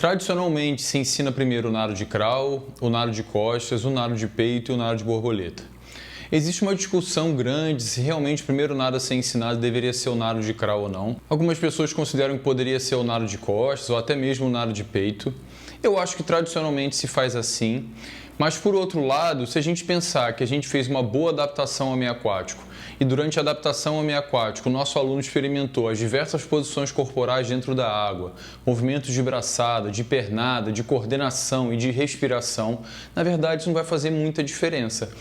Tradicionalmente se ensina primeiro o nado de crawl, o nado de costas, o nado de peito e o nado de borboleta. Existe uma discussão grande se realmente o primeiro nado a ser ensinado deveria ser o nado de crawl ou não. Algumas pessoas consideram que poderia ser o nado de costas ou até mesmo o nado de peito. Eu acho que tradicionalmente se faz assim, mas por outro lado, se a gente pensar que a gente fez uma boa adaptação ao meio aquático e durante a adaptação ao meio aquático o nosso aluno experimentou as diversas posições corporais dentro da água, movimentos de braçada, de pernada, de coordenação e de respiração, na verdade isso não vai fazer muita diferença.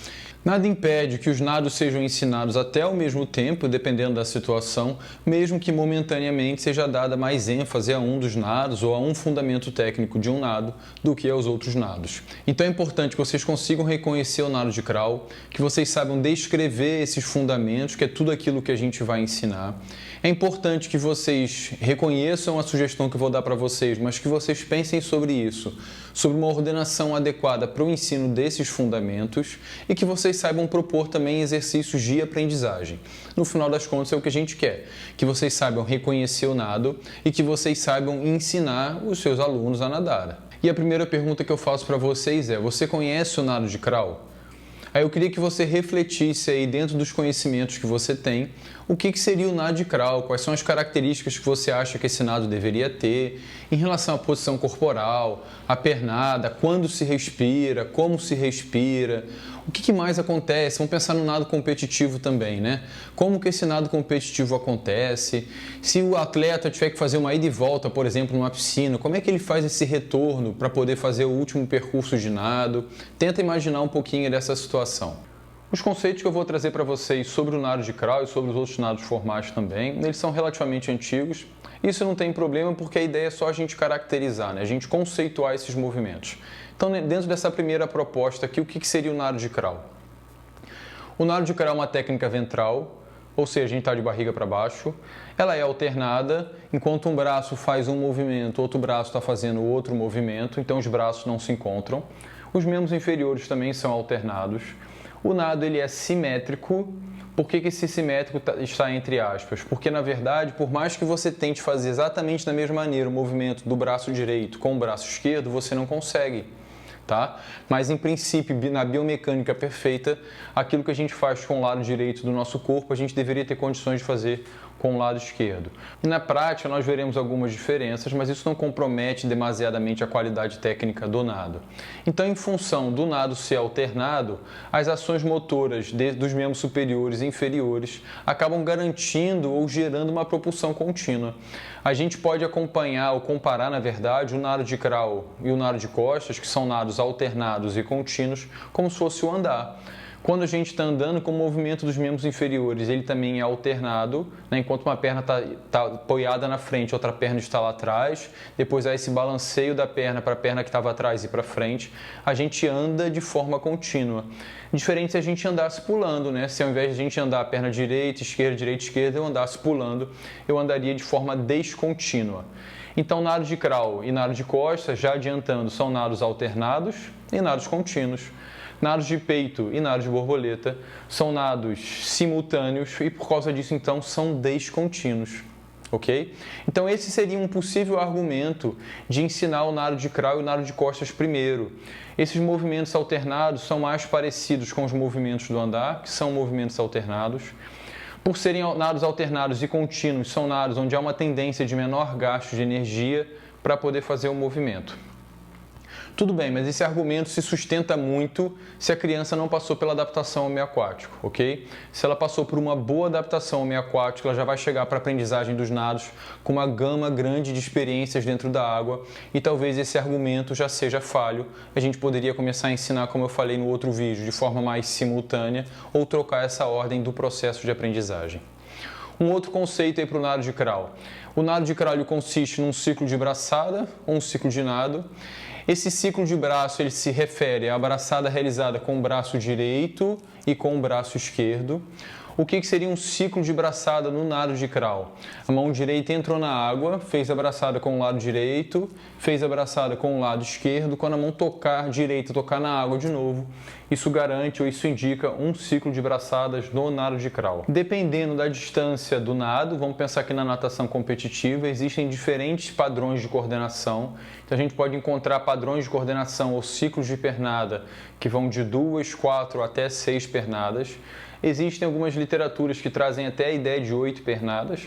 Nada impede que os nados sejam ensinados até ao mesmo tempo, dependendo da situação, mesmo que momentaneamente seja dada mais ênfase a um dos nados ou a um fundamento técnico de um nado do que aos outros nados. Então é importante que vocês consigam reconhecer o nado de crawl, que vocês saibam descrever esses fundamentos, que é tudo aquilo que a gente vai ensinar. É importante que vocês reconheçam a sugestão que eu vou dar para vocês, mas que vocês pensem sobre isso, sobre uma ordenação adequada para o ensino desses fundamentos e que vocês saibam propor também exercícios de aprendizagem. No final das contas é o que a gente quer, que vocês saibam reconhecer o nado e que vocês saibam ensinar os seus alunos a nadar. E a primeira pergunta que eu faço para vocês é: você conhece o nado de crawl? Aí eu queria que você refletisse aí dentro dos conhecimentos que você tem, o que seria o nado de crawl, quais são as características que você acha que esse nado deveria ter, em relação à posição corporal, à pernada, quando se respira, como se respira, o que mais acontece? Vamos pensar no nado competitivo também, né? Como que esse nado competitivo acontece? Se o atleta tiver que fazer uma ida e volta, por exemplo, numa piscina, como é que ele faz esse retorno para poder fazer o último percurso de nado? Tenta imaginar um pouquinho dessa situação. Os conceitos que eu vou trazer para vocês sobre o nado de crawl e sobre os outros nados formais também, eles são relativamente antigos. Isso não tem problema porque a ideia é só a gente caracterizar, né? A gente conceituar esses movimentos. Então, dentro dessa primeira proposta aqui, o que seria o nado de crawl? O nado de crawl é uma técnica ventral, ou seja, a gente está de barriga para baixo. Ela é alternada, enquanto um braço faz um movimento, outro braço está fazendo outro movimento, então os braços não se encontram. Os membros inferiores também são alternados. O nado ele é simétrico. Por que esse simétrico está entre aspas? Porque, na verdade, por mais que você tente fazer exatamente da mesma maneira o movimento do braço direito com o braço esquerdo, você não consegue. Tá? Mas, em princípio, na biomecânica perfeita, aquilo que a gente faz com o lado direito do nosso corpo, a gente deveria ter condições de fazer com o lado esquerdo. E na prática, nós veremos algumas diferenças, mas isso não compromete demasiadamente a qualidade técnica do nado. Então, em função do nado ser alternado, as ações motoras dos membros superiores e inferiores acabam garantindo ou gerando uma propulsão contínua. A gente pode acompanhar ou comparar, na verdade, o nado de crawl e o nado de costas, que são nados alternados e contínuos, como se fosse o andar. Quando a gente está andando com o movimento dos membros inferiores, ele também é alternado, né? Enquanto uma perna está apoiada na frente, outra perna está lá atrás, depois há esse balanceio da perna para a perna que estava atrás e para frente, a gente anda de forma contínua. Diferente se a gente andasse pulando, né? Se ao invés de a gente andar a perna direita, esquerda, eu andasse pulando, eu andaria de forma descontínua. Então, nado de crawl e nado de costas, já adiantando, são nados alternados e nados contínuos. Nados de peito e nados de borboleta são nados simultâneos e, por causa disso, então, são descontínuos. Ok? Então, esse seria um possível argumento de ensinar o nado de crawl e o nado de costas primeiro. Esses movimentos alternados são mais parecidos com os movimentos do andar, que são movimentos alternados. Por serem nados alternados e contínuos, são nados onde há uma tendência de menor gasto de energia para poder fazer o movimento. Tudo bem, mas esse argumento se sustenta muito se a criança não passou pela adaptação ao meio aquático, ok? Se ela passou por uma boa adaptação ao meio aquático, ela já vai chegar para a aprendizagem dos nados com uma gama grande de experiências dentro da água e talvez esse argumento já seja falho. A gente poderia começar a ensinar, como eu falei no outro vídeo, de forma mais simultânea ou trocar essa ordem do processo de aprendizagem. Um outro conceito aí para o nado de crawl. O nado de crawl consiste num ciclo de braçada ou um ciclo de nado. Esse ciclo de braço ele se refere à braçada realizada com o braço direito e com o braço esquerdo. O que seria um ciclo de braçada no nado de crawl? A mão direita entrou na água, fez a braçada com o lado direito, fez a braçada com o lado esquerdo. Quando a mão direita tocar na água de novo, isso garante ou isso indica um ciclo de braçadas no nado de crawl. Dependendo da distância do nado, vamos pensar que na natação competitiva existem diferentes padrões de coordenação. Então a gente pode encontrar padrões de coordenação ou ciclos de pernada que vão de 2, 4 até 6 pernadas. Existem algumas literaturas que trazem até a ideia de 8 pernadas.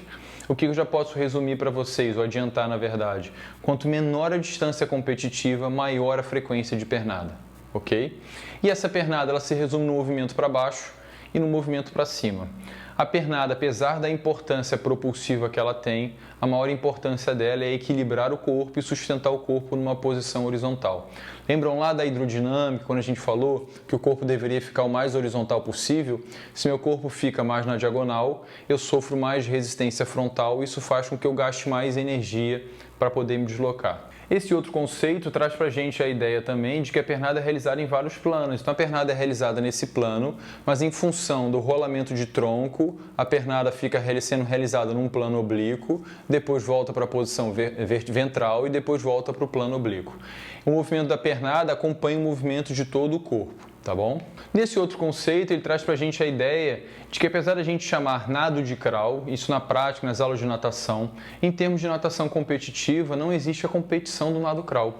O que eu já posso resumir para vocês, ou adiantar na verdade? Quanto menor a distância competitiva, maior a frequência de pernada, ok? E essa pernada ela se resume no movimento para baixo e no movimento para cima. A pernada, apesar da importância propulsiva que ela tem, a maior importância dela é equilibrar o corpo e sustentar o corpo numa posição horizontal. Lembram lá da hidrodinâmica, quando a gente falou que o corpo deveria ficar o mais horizontal possível? Se meu corpo fica mais na diagonal, eu sofro mais resistência frontal e isso faz com que eu gaste mais energia para poder me deslocar. Esse outro conceito traz para a gente a ideia também de que a pernada é realizada em vários planos. Então a pernada é realizada nesse plano, mas em função do rolamento de tronco, a pernada fica sendo realizada num plano oblíquo, depois volta para a posição ventral e depois volta para o plano oblíquo. O movimento da pernada acompanha o movimento de todo o corpo. Tá bom? Nesse outro conceito, ele traz pra gente a ideia de que apesar da gente chamar nado de crawl, isso na prática, nas aulas de natação, em termos de natação competitiva, não existe a competição do nado crawl.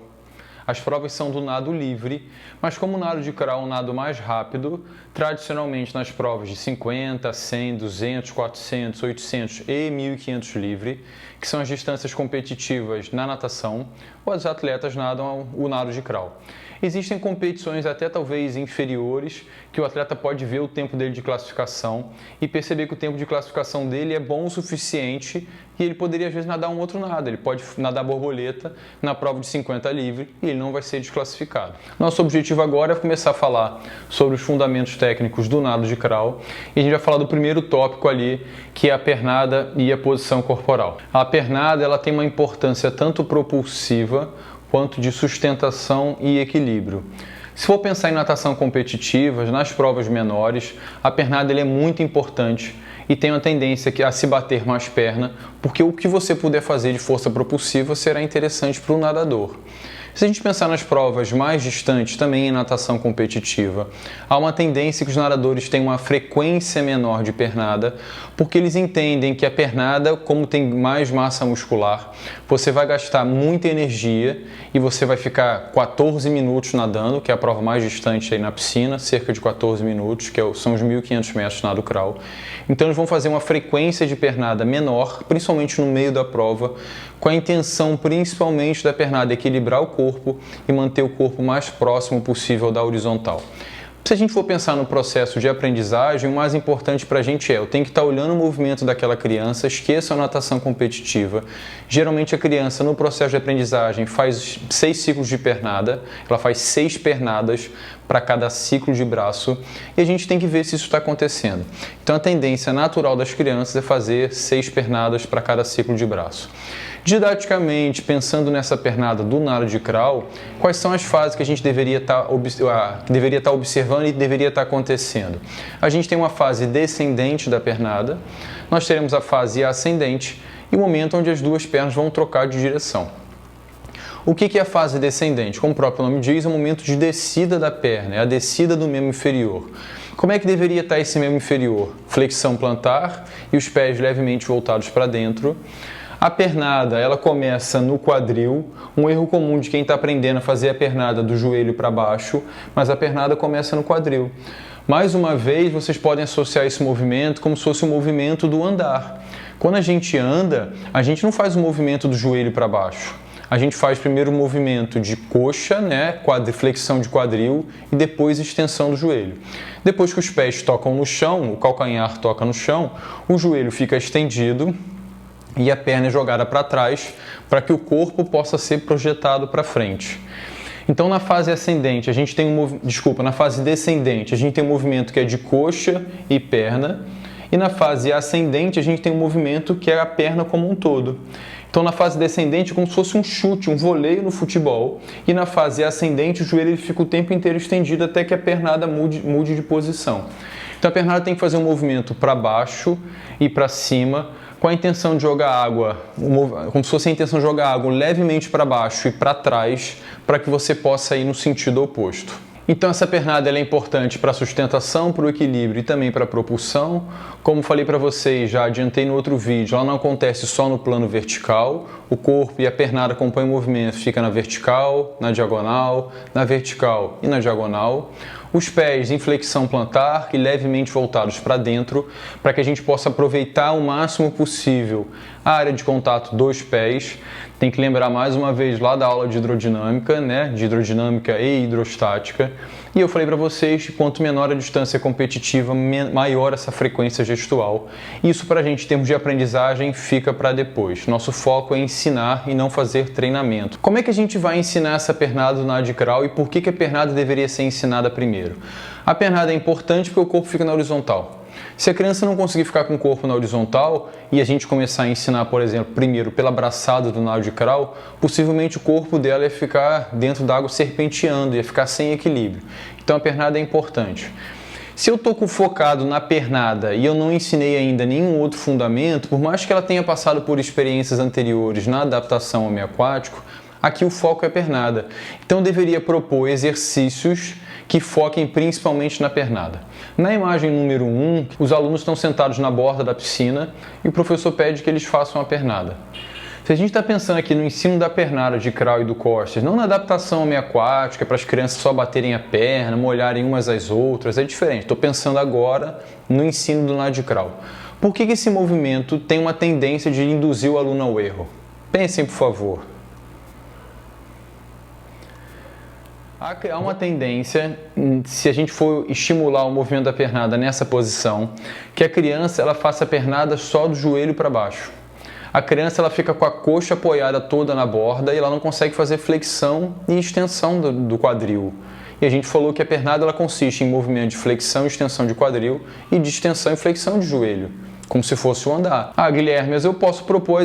As provas são do nado livre, mas como o nado de crawl é um nado mais rápido, tradicionalmente nas provas de 50, 100, 200, 400, 800 e 1500 livre, que são as distâncias competitivas na natação, os atletas nadam o nado de crawl. Existem competições até talvez inferiores, que o atleta pode ver o tempo dele de classificação e perceber que o tempo de classificação dele é bom o suficiente e ele poderia às vezes nadar um outro nado. Ele pode nadar borboleta na prova de 50 livre e ele não vai ser desclassificado. Nosso objetivo agora é começar a falar sobre os fundamentos técnicos do nado de crawl e a gente vai falar do primeiro tópico ali, que é a pernada e a posição corporal. A pernada ela tem uma importância tanto propulsiva quanto de sustentação e equilíbrio. Se for pensar em natação competitiva, nas provas menores, a pernada ele é muito importante e tem uma tendência a se bater mais perna, porque o que você puder fazer de força propulsiva será interessante para o nadador. Se a gente pensar nas provas mais distantes, também em natação competitiva, há uma tendência que os nadadores tenham uma frequência menor de pernada, porque eles entendem que a pernada, como tem mais massa muscular, você vai gastar muita energia e você vai ficar 14 minutos nadando, que é a prova mais distante aí na piscina, cerca de 14 minutos, que são os 1.500 metros nado crawl. Então eles vão fazer uma frequência de pernada menor, principalmente no meio da prova, com a intenção principalmente da pernada equilibrar o corpo e manter o corpo mais próximo possível da horizontal. Se a gente for pensar no processo de aprendizagem, o mais importante para a gente eu tenho que estar olhando o movimento daquela criança, esqueça a natação competitiva. Geralmente a criança no processo de aprendizagem faz 6 ciclos de pernada, ela faz 6 pernadas para cada ciclo de braço e a gente tem que ver se isso está acontecendo. Então a tendência natural das crianças é fazer 6 pernadas para cada ciclo de braço. Didaticamente, pensando nessa pernada do nado de crawl, quais são as fases que a gente deveria estar observando e deveria estar acontecendo? A gente tem uma fase descendente da pernada, nós teremos a fase ascendente e o momento onde as duas pernas vão trocar de direção. O que é a fase descendente? Como o próprio nome diz, é o momento de descida da perna, é a descida do membro inferior. Como é que deveria estar esse membro inferior? Flexão plantar e os pés levemente voltados para dentro. A pernada, ela começa no quadril, um erro comum de quem está aprendendo a fazer a pernada do joelho para baixo, mas a pernada começa no quadril. Mais uma vez, vocês podem associar esse movimento como se fosse o movimento do andar. Quando a gente anda, a gente não faz o movimento do joelho para baixo. A gente faz primeiro o movimento de coxa, flexão de quadril e depois extensão do joelho. Depois que os pés tocam no chão, o calcanhar toca no chão, o joelho fica estendido e a perna é jogada para trás para que o corpo possa ser projetado para frente. Então na fase ascendente, na fase descendente, a gente tem um movimento que é de coxa e perna, e na fase ascendente a gente tem um movimento que é a perna como um todo. Então na fase descendente é como se fosse um chute, um voleio no futebol, e na fase ascendente o joelho fica o tempo inteiro estendido até que a pernada mude de posição. Então a pernada tem que fazer um movimento para baixo e para cima, com a intenção de jogar água, como se fosse a intenção de jogar água levemente para baixo e para trás, para que você possa ir no sentido oposto. Então essa pernada ela é importante para a sustentação, para o equilíbrio e também para a propulsão. Como falei para vocês, já adiantei no outro vídeo, ela não acontece só no plano vertical. O corpo e a pernada acompanham o movimento, fica na vertical, na vertical e na diagonal. Os pés em flexão plantar e levemente voltados para dentro, para que a gente possa aproveitar o máximo possível a área de contato dos pés. Tem que lembrar mais uma vez lá da aula de hidrodinâmica, né? De hidrodinâmica e hidrostática. E eu falei para vocês que quanto menor a distância competitiva, maior essa frequência gestual. Isso para a gente, em termos de aprendizagem, fica para depois. Nosso foco é ensinar e não fazer treinamento. Como é que a gente vai ensinar essa pernada do nado de crawl e por que a pernada deveria ser ensinada primeiro? A pernada é importante porque o corpo fica na horizontal. Se a criança não conseguir ficar com o corpo na horizontal e a gente começar a ensinar, por exemplo, primeiro pela braçada do nado de crawl, possivelmente o corpo dela ia ficar dentro da água serpenteando, ia ficar sem equilíbrio. Então a pernada é importante. Se eu estou focado na pernada e eu não ensinei ainda nenhum outro fundamento, por mais que ela tenha passado por experiências anteriores na adaptação ao meio aquático, aqui o foco é a pernada. Então eu deveria propor exercícios que foquem principalmente na pernada. Na imagem número 1, os alunos estão sentados na borda da piscina e o professor pede que eles façam a pernada. Se a gente está pensando aqui no ensino da pernada de crawl e do costas, não na adaptação ao meio aquático, para as crianças só baterem a perna, molharem umas às outras, é diferente. Estou pensando agora no ensino do nado de crawl. Por que esse movimento tem uma tendência de induzir o aluno ao erro? Pensem, por favor. Há uma tendência, se a gente for estimular o movimento da pernada nessa posição, que a criança ela faça a pernada só do joelho para baixo. A criança ela fica com a coxa apoiada toda na borda e ela não consegue fazer flexão e extensão do quadril. E a gente falou que a pernada ela consiste em movimento de flexão e extensão de quadril e de extensão e flexão de joelho, como se fosse o andar. Ah, Guilherme, mas eu posso propor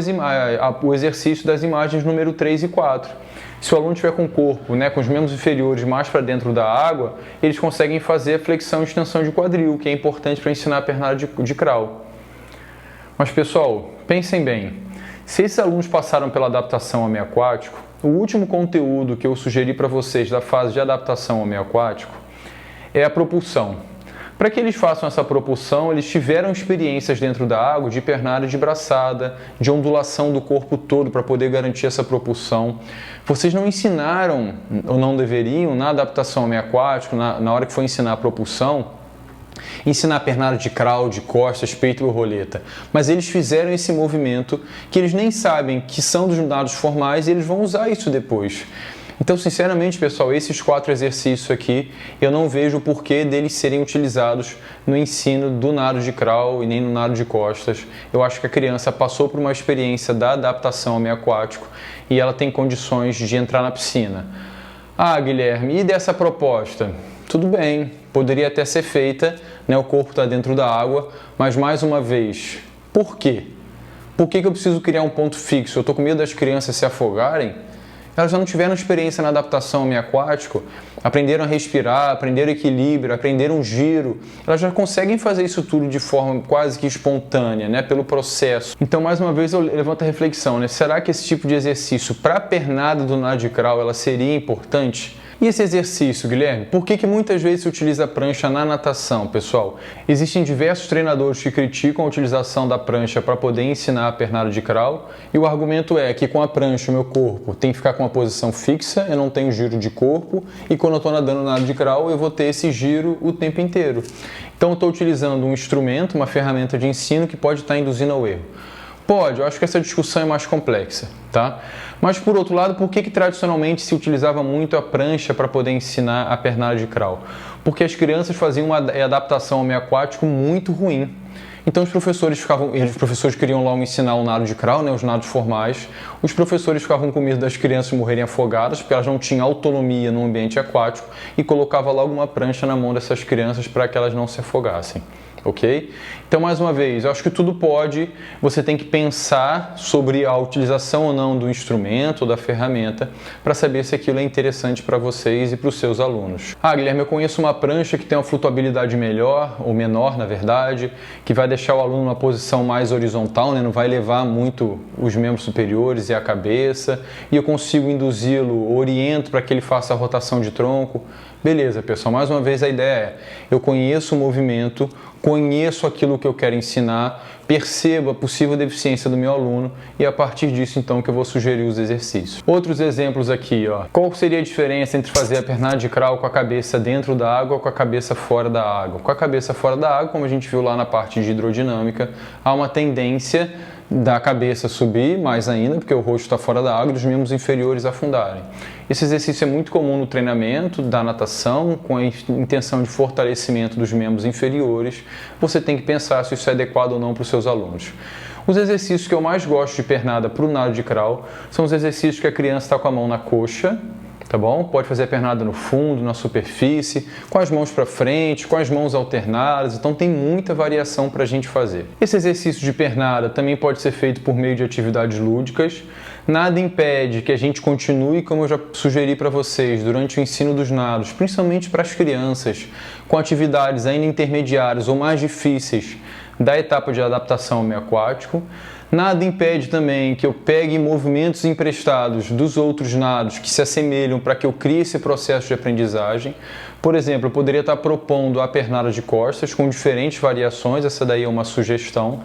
o exercício das imagens número 3 e 4. Se o aluno estiver com o corpo, com os membros inferiores mais para dentro da água, eles conseguem fazer a flexão e extensão de quadril, que é importante para ensinar a pernada de crawl. Mas pessoal, pensem bem, se esses alunos passaram pela adaptação ao meio aquático, o último conteúdo que eu sugeri para vocês da fase de adaptação ao meio aquático é a propulsão. Para que eles façam essa propulsão, eles tiveram experiências dentro da água de pernada de braçada, de ondulação do corpo todo para poder garantir essa propulsão. Vocês não ensinaram, ou não deveriam, na adaptação ao meio aquático, na hora que for ensinar a propulsão, ensinar pernada de crawl, de costas, peito e borboleta. Mas eles fizeram esse movimento que eles nem sabem que são dos nados formais e eles vão usar isso depois. Então, sinceramente, pessoal, esses 4 exercícios aqui, eu não vejo o porquê deles serem utilizados no ensino do nado de crawl e nem no nado de costas. Eu acho que a criança passou por uma experiência da adaptação ao meio aquático e ela tem condições de entrar na piscina. Ah, Guilherme, e dessa proposta? Tudo bem, poderia até ser feita, o corpo está dentro da água, mas mais uma vez, por quê? Por que eu preciso criar um ponto fixo? Eu estou com medo das crianças se afogarem? Elas já não tiveram experiência na adaptação ao meio aquático, aprenderam a respirar, aprenderam equilíbrio, aprenderam giro. Elas já conseguem fazer isso tudo de forma quase que espontânea, pelo processo. Então, mais uma vez, eu levanto a reflexão, será que esse tipo de exercício para a pernada do nado de crawl, ela seria importante? E esse exercício, Guilherme, por que muitas vezes se utiliza a prancha na natação, pessoal? Existem diversos treinadores que criticam a utilização da prancha para poder ensinar a pernada de crawl, e o argumento é que com a prancha o meu corpo tem que ficar com uma posição fixa, eu não tenho giro de corpo, e quando eu estou nadando no nado de crawl eu vou ter esse giro o tempo inteiro. Então eu estou utilizando um instrumento, uma ferramenta de ensino que pode estar induzindo ao erro. Pode, eu acho que essa discussão é mais complexa, tá? Mas por outro lado, por que tradicionalmente se utilizava muito a prancha para poder ensinar a pernada de crawl? Porque as crianças faziam uma adaptação ao meio aquático muito ruim. Então os professores queriam logo ensinar o nado de crawl, né, os nados formais. Os professores ficavam com medo das crianças morrerem afogadas, porque elas não tinham autonomia no ambiente aquático, e colocava logo uma prancha na mão dessas crianças para que elas não se afogassem. Ok? Então, mais uma vez, eu acho que tudo pode, você tem que pensar sobre a utilização ou não do instrumento ou da ferramenta para saber se aquilo é interessante para vocês e para os seus alunos. Ah, Guilherme, eu conheço uma prancha que tem uma flutuabilidade melhor, ou menor, na verdade, que vai deixar o aluno numa posição mais horizontal, né? Não vai levar muito os membros superiores e a cabeça, e eu consigo induzi-lo, oriento para que ele faça a rotação de tronco. Beleza, pessoal, mais uma vez a ideia é, eu conheço o movimento, conheço aquilo que eu quero ensinar, percebo a possível deficiência do meu aluno e a partir disso então que eu vou sugerir os exercícios. Outros exemplos aqui, ó. Qual seria a diferença entre fazer a pernada de crawl com a cabeça dentro da água ou com a cabeça fora da água? Com a cabeça fora da água, como a gente viu lá na parte de hidrodinâmica, há uma tendência da cabeça subir mais ainda, porque o rosto está fora da água e os membros inferiores afundarem. Esse exercício é muito comum no treinamento da natação, com a intenção de fortalecimento dos membros inferiores. Você tem que pensar se isso é adequado ou não para os seus alunos. Os exercícios que eu mais gosto de pernada para o nado de crawl são os exercícios que a criança está com a mão na coxa, tá bom? Pode fazer a pernada no fundo, na superfície, com as mãos para frente, com as mãos alternadas, então tem muita variação para a gente fazer. Esse exercício de pernada também pode ser feito por meio de atividades lúdicas. Nada impede que a gente continue, como eu já sugeri para vocês, durante o ensino dos nados, principalmente para as crianças, com atividades ainda intermediárias ou mais difíceis da etapa de adaptação ao meio aquático. Nada impede também que eu pegue movimentos emprestados dos outros nados que se assemelham para que eu crie esse processo de aprendizagem. Por exemplo, eu poderia estar propondo a pernada de costas com diferentes variações, essa daí é uma sugestão,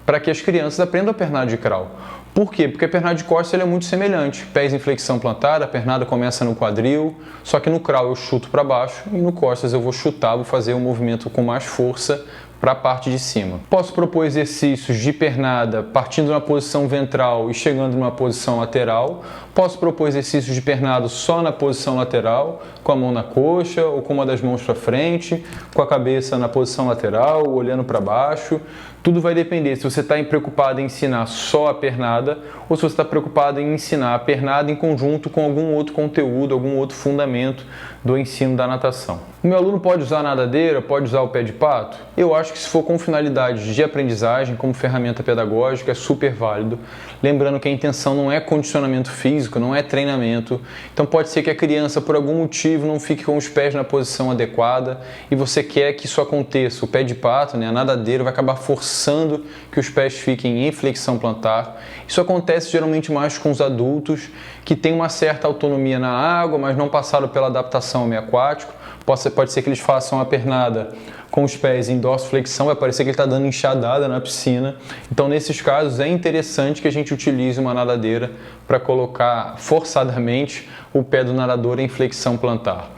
para que as crianças aprendam a pernada de crawl. Por quê? Porque a pernada de costas ela é muito semelhante. Pés em flexão plantar, a pernada começa no quadril, só que no crawl eu chuto para baixo e no costas eu vou chutar, vou fazer um movimento com mais força para a parte de cima. Posso propor exercícios de pernada partindo na posição ventral e chegando numa posição lateral. Posso propor exercícios de pernada só na posição lateral, com a mão na coxa ou com uma das mãos para frente, com a cabeça na posição lateral, olhando para baixo. Tudo vai depender se você está preocupado em ensinar só a pernada ou se você está preocupado em ensinar a pernada em conjunto com algum outro conteúdo, algum outro fundamento do ensino da natação. O meu aluno pode usar a nadadeira, pode usar o pé de pato? Eu acho que se for com finalidade de aprendizagem, como ferramenta pedagógica, é super válido. Lembrando que a intenção não é condicionamento físico, não é treinamento. Então pode ser que a criança, por algum motivo, não fique com os pés na posição adequada e você quer que isso aconteça. O pé de pato, né, a nadadeira, vai acabar forçando que os pés fiquem em flexão plantar. Isso acontece geralmente mais com os adultos que têm uma certa autonomia na água, mas não passaram pela adaptação ao meio aquático. Pode ser que eles façam a pernada com os pés em dorsiflexão, vai parecer que ele está dando enxadada na piscina. Então, nesses casos, é interessante que a gente utilize uma nadadeira para colocar forçadamente o pé do nadador em flexão plantar.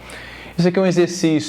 Isso aqui é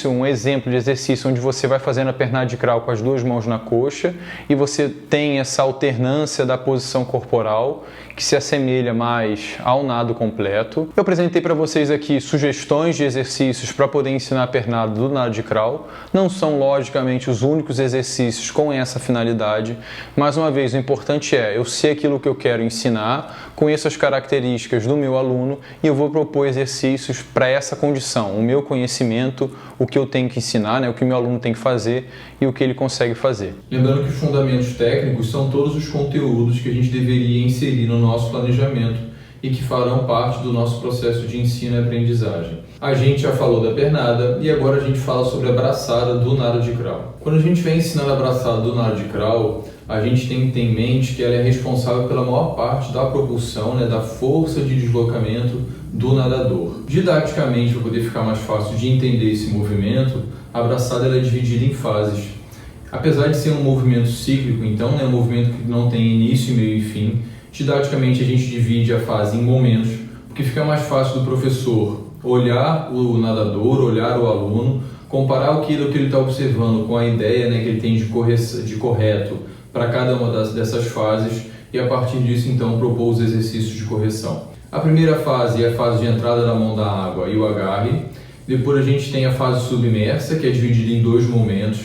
um exemplo de exercício onde você vai fazendo a pernada de crawl com as duas mãos na coxa e você tem essa alternância da posição corporal que se assemelha mais ao nado completo. Eu apresentei para vocês aqui sugestões de exercícios para poder ensinar a pernada do nado de crawl. Não são, logicamente, os únicos exercícios com essa finalidade. Mais uma vez, o importante é eu sei aquilo que eu quero ensinar, conheço as características do meu aluno e eu vou propor exercícios para essa condição, o meu conhecimento, o que eu tenho que ensinar, né, o que o meu aluno tem que fazer e o que ele consegue fazer. Lembrando que os fundamentos técnicos são todos os conteúdos que a gente deveria inserir no nosso planejamento e que farão parte do nosso processo de ensino e aprendizagem. A gente já falou da pernada e agora a gente fala sobre a braçada do nado de crawl. Quando a gente vem ensinando a braçada do nado de crawl, a gente tem que ter em mente que ela é responsável pela maior parte da propulsão, né, da força de deslocamento do nadador. Didaticamente, para poder ficar mais fácil de entender esse movimento, a braçada ela é dividida em fases. Apesar de ser um movimento cíclico, então, né, um movimento que não tem início, meio e fim, didaticamente a gente divide a fase em momentos, porque fica mais fácil do professor olhar o nadador, olhar o aluno, comparar aquilo que ele está observando com a ideia, né, que ele tem de correto para cada uma dessas fases e a partir disso então propor os exercícios de correção. A primeira fase é a fase de entrada da mão da água e o agarre. Depois a gente tem a fase submersa, que é dividida em dois momentos.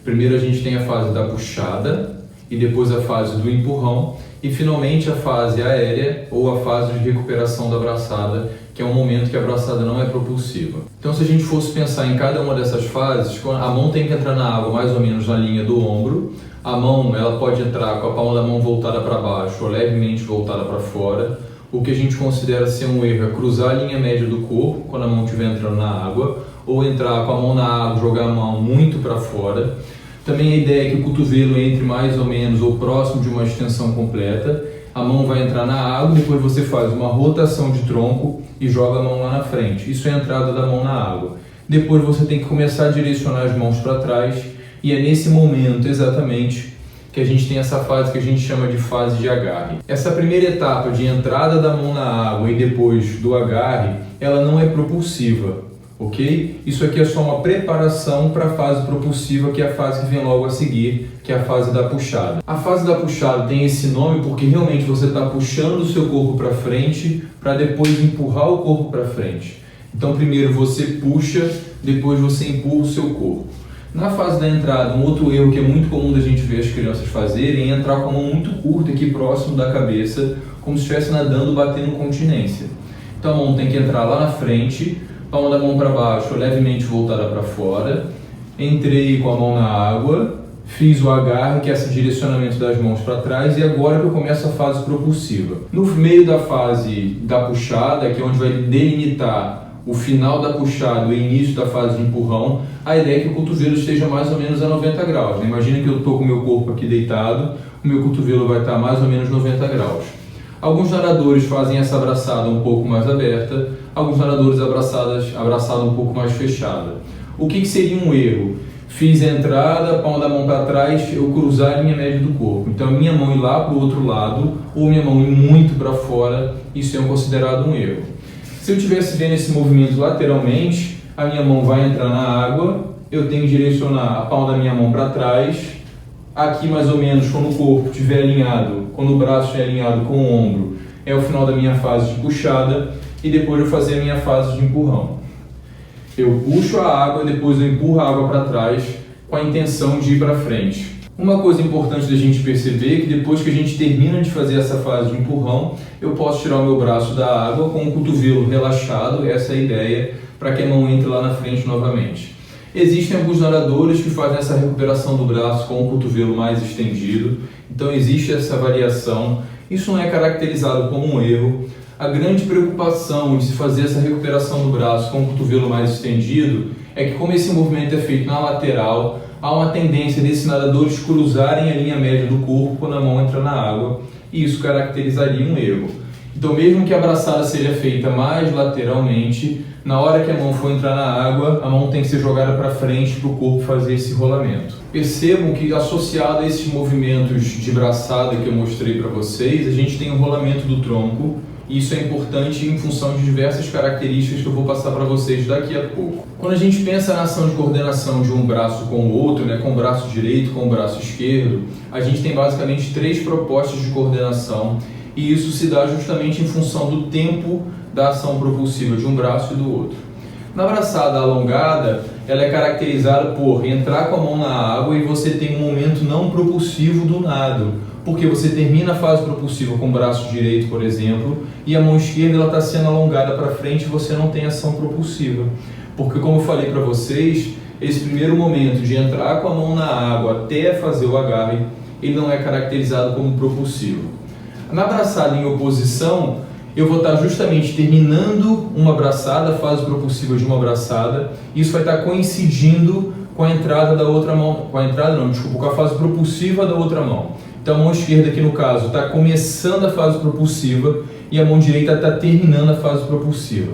Primeiro a gente tem a fase da puxada e depois a fase do empurrão e finalmente a fase aérea ou a fase de recuperação da braçada, que é um momento que a braçada não é propulsiva. Então, se a gente fosse pensar em cada uma dessas fases, a mão tem que entrar na água mais ou menos na linha do ombro. A mão ela pode entrar com a palma da mão voltada para baixo ou levemente voltada para fora. O que a gente considera ser um erro é cruzar a linha média do corpo quando a mão estiver entrando na água, ou entrar com a mão na água, jogar a mão muito para fora. Também a ideia é que o cotovelo entre mais ou menos ou próximo de uma extensão completa. A mão vai entrar na água, depois você faz uma rotação de tronco e joga a mão lá na frente. Isso é a entrada da mão na água. Depois você tem que começar a direcionar as mãos para trás e é nesse momento exatamente que a gente tem essa fase que a gente chama de fase de agarre. Essa primeira etapa de entrada da mão na água e depois do agarre, ela não é propulsiva, ok? Isso aqui é só uma preparação para a fase propulsiva, que é a fase que vem logo a seguir, que é a fase da puxada. A fase da puxada tem esse nome porque realmente você está puxando o seu corpo para frente para depois empurrar o corpo para frente. Então primeiro você puxa, depois você empurra o seu corpo. Na fase da entrada, um outro erro que é muito comum da gente ver as crianças fazerem é entrar com a mão muito curta aqui próximo da cabeça, como se estivesse nadando, batendo continência. Então a mão tem que entrar lá na frente, palma da mão para baixo, levemente voltada para fora. Entrei com a mão na água, fiz o agarre, que é esse direcionamento das mãos para trás, e agora que eu começo a fase propulsiva. No meio da fase da puxada, que é onde vai delimitar o final da puxada e o início da fase de empurrão, a ideia é que o cotovelo esteja mais ou menos a 90 graus. Imagina que eu estou com o meu corpo aqui deitado, o meu cotovelo vai estar mais ou menos 90 graus. Alguns nadadores fazem essa abraçada um pouco mais aberta, alguns nadadores abraçada um pouco mais fechada. O que seria um erro? Fiz a entrada, palma da mão para trás, eu cruzar a linha média do corpo. Então a minha mão ir lá para o outro lado, ou minha mão ir muito para fora, isso é considerado um erro. Se eu estivesse vendo esse movimento lateralmente, a minha mão vai entrar na água, eu tenho que direcionar a palma da minha mão para trás, aqui mais ou menos quando o corpo estiver alinhado, quando o braço estiver alinhado com o ombro, é o final da minha fase de puxada, e depois eu fazer a minha fase de empurrão. Eu puxo a água e depois eu empurro a água para trás com a intenção de ir para frente. Uma coisa importante da gente perceber é que depois que a gente termina de fazer essa fase de empurrão, eu posso tirar o meu braço da água com o cotovelo relaxado, essa é a ideia, para que a mão entre lá na frente novamente. Existem alguns nadadores que fazem essa recuperação do braço com o cotovelo mais estendido, então existe essa variação. Isso não é caracterizado como um erro. A grande preocupação de se fazer essa recuperação do braço com o cotovelo mais estendido é que, como esse movimento é feito na lateral, há uma tendência desses nadadores cruzarem a linha média do corpo quando a mão entra na água, e isso caracterizaria um erro. Então, mesmo que a braçada seja feita mais lateralmente, na hora que a mão for entrar na água, a mão tem que ser jogada para frente para o corpo fazer esse rolamento. Percebam que, associado a esses movimentos de braçada que eu mostrei para vocês, a gente tem o rolamento do tronco. Isso é importante em função de diversas características que eu vou passar para vocês daqui a pouco. Quando a gente pensa na ação de coordenação de um braço com o outro, com o braço direito com o braço esquerdo, a gente tem basicamente 3 propostas de coordenação, e isso se dá justamente em função do tempo da ação propulsiva de um braço e do outro. Na braçada alongada, ela é caracterizada por entrar com a mão na água e você tem um momento não propulsivo do nado, porque você termina a fase propulsiva com o braço direito, por exemplo, e a mão esquerda está sendo alongada para frente e você não tem ação propulsiva. Porque, como eu falei para vocês, esse primeiro momento de entrar com a mão na água até fazer o agarre, ele não é caracterizado como propulsivo. Na braçada em oposição, eu vou estar justamente terminando uma braçada, a fase propulsiva de uma braçada, e isso vai estar coincidindo com a entrada da outra mão, com a fase propulsiva da outra mão. Então a mão esquerda aqui no caso está começando a fase propulsiva e a mão direita está terminando a fase propulsiva.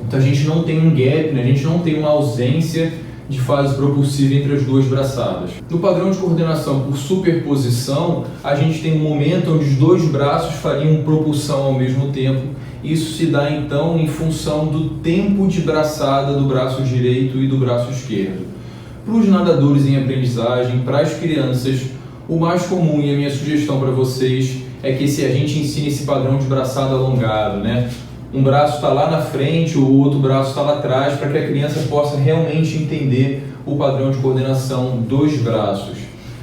Então a gente não tem um gap, a gente não tem uma ausência de fase propulsiva entre as duas braçadas. No padrão de coordenação por superposição, a gente tem um momento onde os dois braços fariam propulsão ao mesmo tempo. Isso se dá então em função do tempo de braçada do braço direito e do braço esquerdo. Para os nadadores em aprendizagem, para as crianças, o mais comum e a minha sugestão para vocês é que a gente ensine esse padrão de braçada alongado, um braço está lá na frente, o outro braço está lá atrás, para que a criança possa realmente entender o padrão de coordenação dos braços.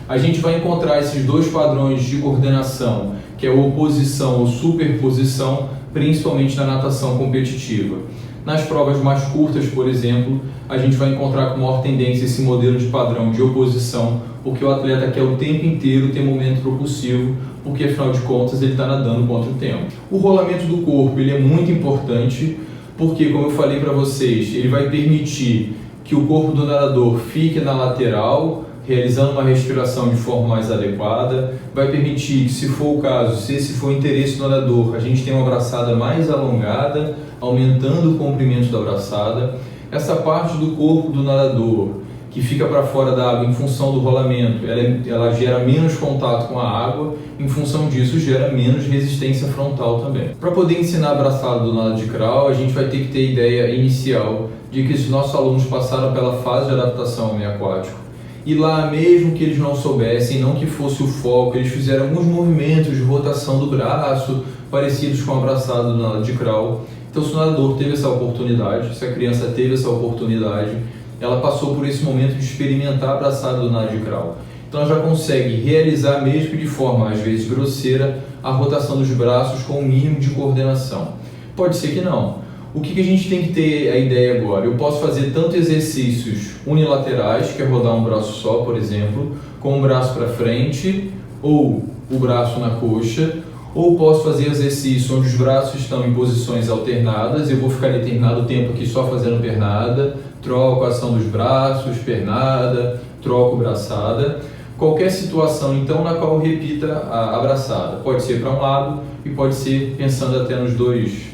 A gente vai encontrar esses dois padrões de coordenação, que é oposição ou superposição, principalmente na natação competitiva. Nas provas mais curtas, por exemplo, a gente vai encontrar com maior tendência esse modelo de padrão de oposição, porque o atleta quer o tempo inteiro ter momento propulsivo, porque afinal de contas ele está nadando contra o tempo. O rolamento do corpo ele é muito importante, porque, como eu falei para vocês, ele vai permitir que o corpo do nadador fique na lateral, realizando uma respiração de forma mais adequada, vai permitir que, se for o caso, se esse for o interesse do nadador, a gente tenha uma braçada mais alongada, aumentando o comprimento da braçada. Essa parte do corpo do nadador que fica para fora da água em função do rolamento, ela gera menos contato com a água, em função disso gera menos resistência frontal também. Para poder ensinar a braçada do nado de crawl, a gente vai ter que ter a ideia inicial de que os nossos alunos passaram pela fase de adaptação ao meio aquático, e lá, mesmo que eles não soubessem, não que fosse o foco, eles fizeram alguns movimentos de rotação do braço, parecidos com a braçada do nado de crawl. Então, se o nadador teve essa oportunidade, se a criança teve essa oportunidade, ela passou por esse momento de experimentar a braçada do nado de crawl. Então, ela já consegue realizar, mesmo que de forma às vezes grosseira, a rotação dos braços com o mínimo de coordenação. Pode ser que não. O que a gente tem que ter a ideia agora? Eu posso fazer tanto exercícios unilaterais, que é rodar um braço só, por exemplo, com o braço para frente ou o braço na coxa, ou posso fazer exercícios onde os braços estão em posições alternadas, eu vou ficar determinado tempo aqui só fazendo pernada, troco a ação dos braços, pernada, troco braçada. Qualquer situação, então, na qual eu repita a braçada. Pode ser para um lado e pode ser pensando até nos dois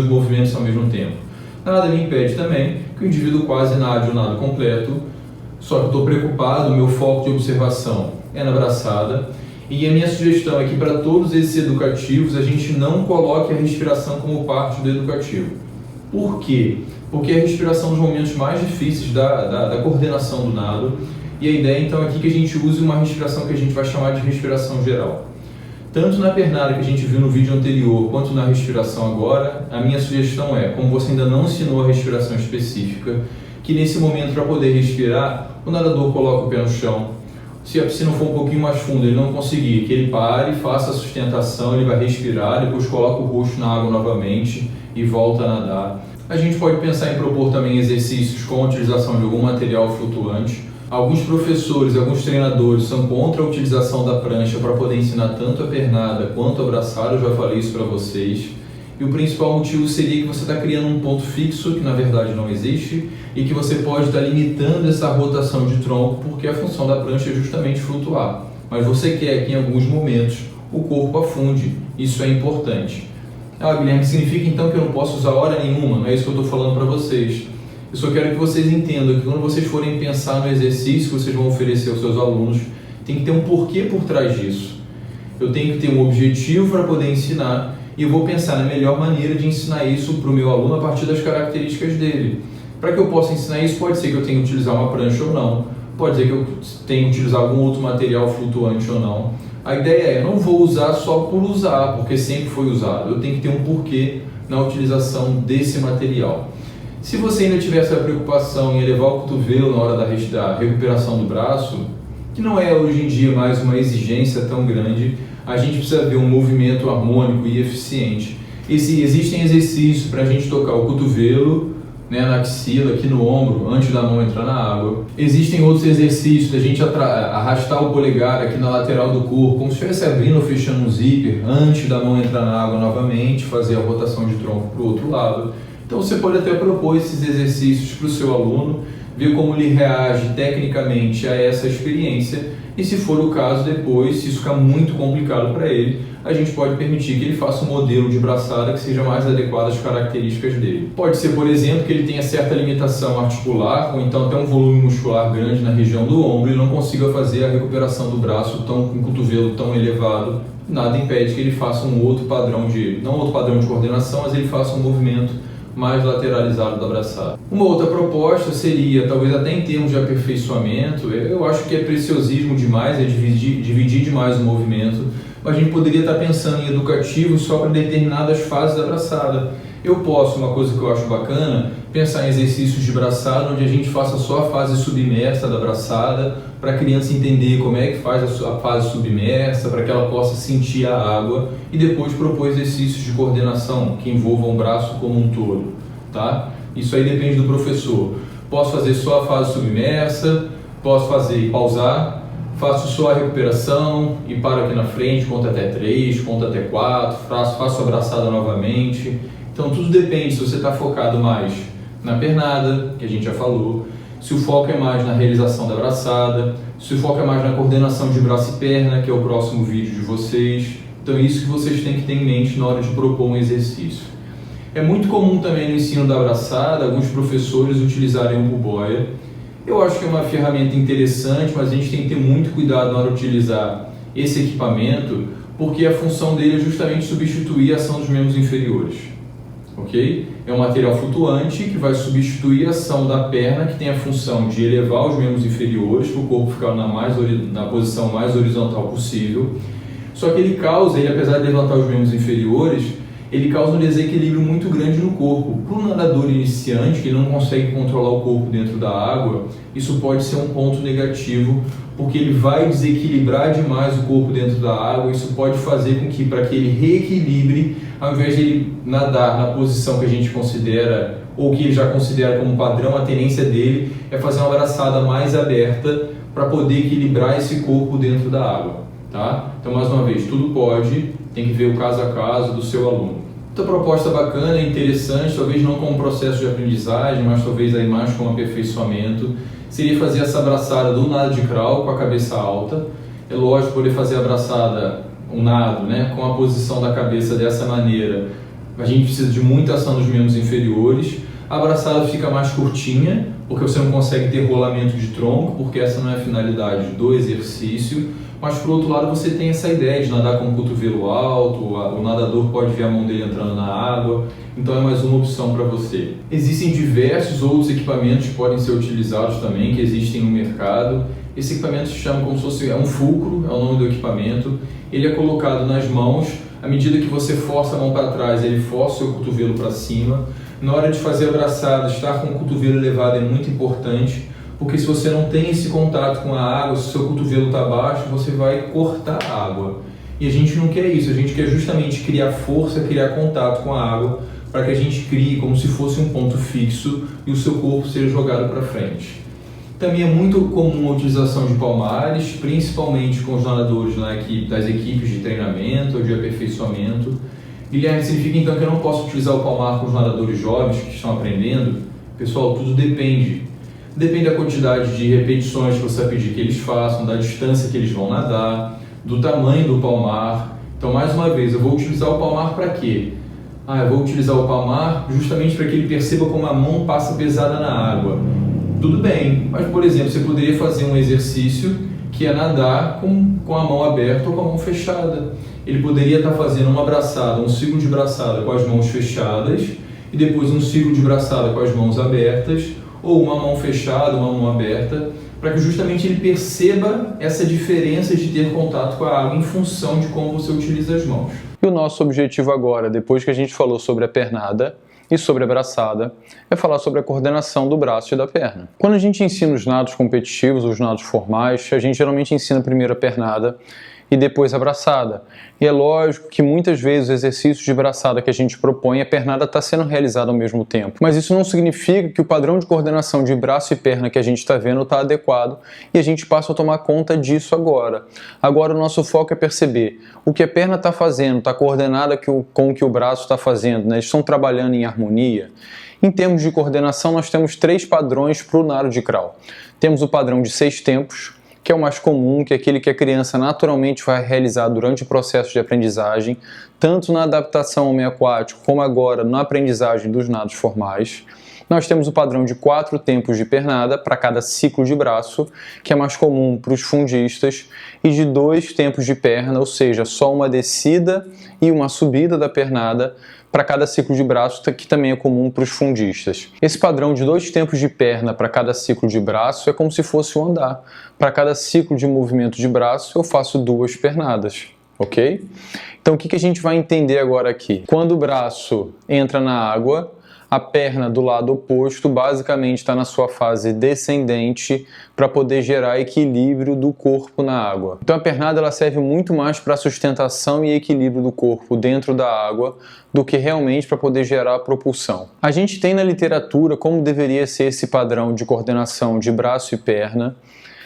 movimentos ao mesmo tempo. Nada me impede também que o indivíduo quase nade o nado completo, só que eu estou preocupado, o meu foco de observação é na braçada, e a minha sugestão é que para todos esses educativos a gente não coloque a respiração como parte do educativo. Por quê? Porque a respiração é um dos momentos mais difíceis da coordenação do nado, e a ideia então aqui é que a gente use uma respiração que a gente vai chamar de respiração geral. Tanto na pernada que a gente viu no vídeo anterior, quanto na respiração agora, a minha sugestão é, como você ainda não ensinou a respiração específica, que nesse momento, para poder respirar, o nadador coloca o pé no chão. Se a piscina for um pouquinho mais funda, ele não conseguir, que ele pare, faça a sustentação, ele vai respirar, depois coloca o rosto na água novamente e volta a nadar. A gente pode pensar em propor também exercícios com a utilização de algum material flutuante. Alguns professores, alguns treinadores são contra a utilização da prancha para poder ensinar tanto a pernada quanto a braçada, eu já falei isso para vocês. E o principal motivo seria que você está criando um ponto fixo, que na verdade não existe, e que você pode estar limitando essa rotação de tronco, porque a função da prancha é justamente flutuar. Mas você quer que em alguns momentos o corpo afunde, isso é importante. Guilherme, significa então que eu não posso usar hora nenhuma? Não é isso que eu estou falando para vocês. Eu só quero que vocês entendam que quando vocês forem pensar no exercício que vocês vão oferecer aos seus alunos, tem que ter um porquê por trás disso. Eu tenho que ter um objetivo para poder ensinar e eu vou pensar na melhor maneira de ensinar isso para o meu aluno a partir das características dele. Para que eu possa ensinar isso, pode ser que eu tenha que utilizar uma prancha ou não, pode ser que eu tenha que utilizar algum outro material flutuante ou não. A ideia é, eu não vou usar só por usar, porque sempre foi usado. Eu tenho que ter um porquê na utilização desse material. Se você ainda tiver essa preocupação em elevar o cotovelo na hora da recuperação do braço, que não é hoje em dia mais uma exigência tão grande, a gente precisa ver um movimento harmônico e eficiente. Existem exercícios para a gente tocar o cotovelo, na axila, aqui no ombro, antes da mão entrar na água. Existem outros exercícios da gente arrastar o polegar aqui na lateral do corpo, como se estivesse abrindo ou fechando um zíper, antes da mão entrar na água novamente, fazer a rotação de tronco para o outro lado. Então você pode até propor esses exercícios para o seu aluno, ver como ele reage tecnicamente a essa experiência e, se for o caso, depois, se isso ficar muito complicado para ele, a gente pode permitir que ele faça um modelo de braçada que seja mais adequado às características dele. Pode ser, por exemplo, que ele tenha certa limitação articular ou então até um volume muscular grande na região do ombro e não consiga fazer a recuperação do braço com o cotovelo tão elevado. Nada impede que ele faça não outro padrão de coordenação, mas ele faça um movimento mais lateralizado da braçada. Uma outra proposta seria, talvez até em termos de aperfeiçoamento, eu acho que é preciosismo demais, é dividir demais o movimento, mas a gente poderia estar pensando em educativo só para determinadas fases da braçada. Eu posso, uma coisa que eu acho bacana, pensar em exercícios de braçada, onde a gente faça só a fase submersa da braçada, para a criança entender como é que faz a fase submersa, para que ela possa sentir a água, e depois propor exercícios de coordenação que envolvam o braço como um todo, tá? Isso aí depende do professor. Posso fazer só a fase submersa, posso fazer e pausar, faço só a recuperação e paro aqui na frente, conto até 3, conto até 4, faço a braçada novamente. Então tudo depende se você está focado mais na pernada, que a gente já falou, se o foco é mais na realização da braçada, se o foco é mais na coordenação de braço e perna, que é o próximo vídeo de vocês. Então é isso que vocês têm que ter em mente na hora de propor um exercício. É muito comum também no ensino da braçada, alguns professores utilizarem o buboia. Eu acho que é uma ferramenta interessante, mas a gente tem que ter muito cuidado na hora de utilizar esse equipamento, porque a função dele é justamente substituir a ação dos membros inferiores. Ok? É um material flutuante que vai substituir a ação da perna, que tem a função de elevar os membros inferiores para o corpo ficar na posição mais horizontal possível. Só que ele apesar de levantar os membros inferiores, ele causa um desequilíbrio muito grande no corpo. Para o nadador iniciante, que não consegue controlar o corpo dentro da água, isso pode ser um ponto negativo, porque ele vai desequilibrar demais o corpo dentro da água. Isso pode fazer com que, para que ele reequilibre, ao invés de ele nadar na posição que a gente considera, ou que ele já considera como padrão, a tendência dele é fazer uma braçada mais aberta para poder equilibrar esse corpo dentro da água. Tá? Então, mais uma vez, tudo pode, tem que ver o caso a caso do seu aluno. Outra proposta bacana, interessante, talvez não como processo de aprendizagem, mas talvez aí mais como aperfeiçoamento, seria fazer essa abraçada do nado de crawl com a cabeça alta. É lógico, poder fazer a abraçada, um nado, né, com a posição da cabeça dessa maneira, a gente precisa de muita ação dos membros inferiores. A abraçada fica mais curtinha, porque você não consegue ter rolamento de tronco, porque essa não é a finalidade do exercício. Mas, por outro lado, você tem essa ideia de nadar com o cotovelo alto, o nadador pode ver a mão dele entrando na água, então é mais uma opção para você. Existem diversos outros equipamentos que podem ser utilizados também, que existem no mercado. Esse equipamento se chama como se fosse um fulcro, é o nome do equipamento. Ele é colocado nas mãos, à medida que você força a mão para trás, ele força o seu cotovelo para cima. Na hora de fazer a braçada, estar com o cotovelo elevado é muito importante, porque se você não tem esse contato com a água, se o seu cotovelo está baixo, você vai cortar a água. E a gente não quer isso, a gente quer justamente criar força, criar contato com a água, para que a gente crie como se fosse um ponto fixo e o seu corpo seja jogado para frente. Também é muito comum a utilização de palmares, principalmente com os nadadores das equipes de treinamento ou de aperfeiçoamento. Guilherme, significa então que eu não posso utilizar o palmar com os nadadores jovens que estão aprendendo? Pessoal, tudo depende. Depende da quantidade de repetições que você vai pedir que eles façam, da distância que eles vão nadar, do tamanho do palmar. Então, mais uma vez, eu vou utilizar o palmar para quê? Eu vou utilizar o palmar justamente para que ele perceba como a mão passa pesada na água. Tudo bem, mas, por exemplo, você poderia fazer um exercício que é nadar com a mão aberta ou com a mão fechada. Ele poderia estar fazendo uma braçada, um ciclo de braçada com as mãos fechadas e depois um ciclo de braçada com as mãos abertas, ou uma mão fechada, uma mão aberta, para que justamente ele perceba essa diferença de ter contato com a água em função de como você utiliza as mãos. E o nosso objetivo agora, depois que a gente falou sobre a pernada e sobre a braçada, é falar sobre a coordenação do braço e da perna. Quando a gente ensina os nados competitivos, os nados formais, a gente geralmente ensina primeiro a pernada e depois a braçada. E é lógico que muitas vezes o exercício de braçada que a gente propõe, a pernada está sendo realizada ao mesmo tempo. Mas isso não significa que o padrão de coordenação de braço e perna que a gente está vendo está adequado e a gente passa a tomar conta disso agora. Agora o nosso foco é perceber o que a perna está fazendo, está coordenada com o que o braço está fazendo, né? Eles estão trabalhando em harmonia. Em termos de coordenação, nós temos 3 padrões para o nado de crawl. Temos o padrão de 6 tempos, que é o mais comum, que é aquele que a criança naturalmente vai realizar durante o processo de aprendizagem, tanto na adaptação ao meio aquático, como agora na aprendizagem dos nados formais. Nós temos o padrão de 4 tempos de pernada para cada ciclo de braço, que é mais comum para os fundistas, e de 2 tempos de perna, ou seja, só uma descida e uma subida da pernada para cada ciclo de braço, que também é comum para os fundistas. Esse padrão de 2 tempos de perna para cada ciclo de braço é como se fosse um andar. Para cada ciclo de movimento de braço, eu faço 2 pernadas. ok? Então o que a gente vai entender agora aqui? Quando o braço entra na água, a perna do lado oposto basicamente está na sua fase descendente para poder gerar equilíbrio do corpo na água. Então a pernada ela serve muito mais para sustentação e equilíbrio do corpo dentro da água do que realmente para poder gerar propulsão. A gente tem na literatura como deveria ser esse padrão de coordenação de braço e perna,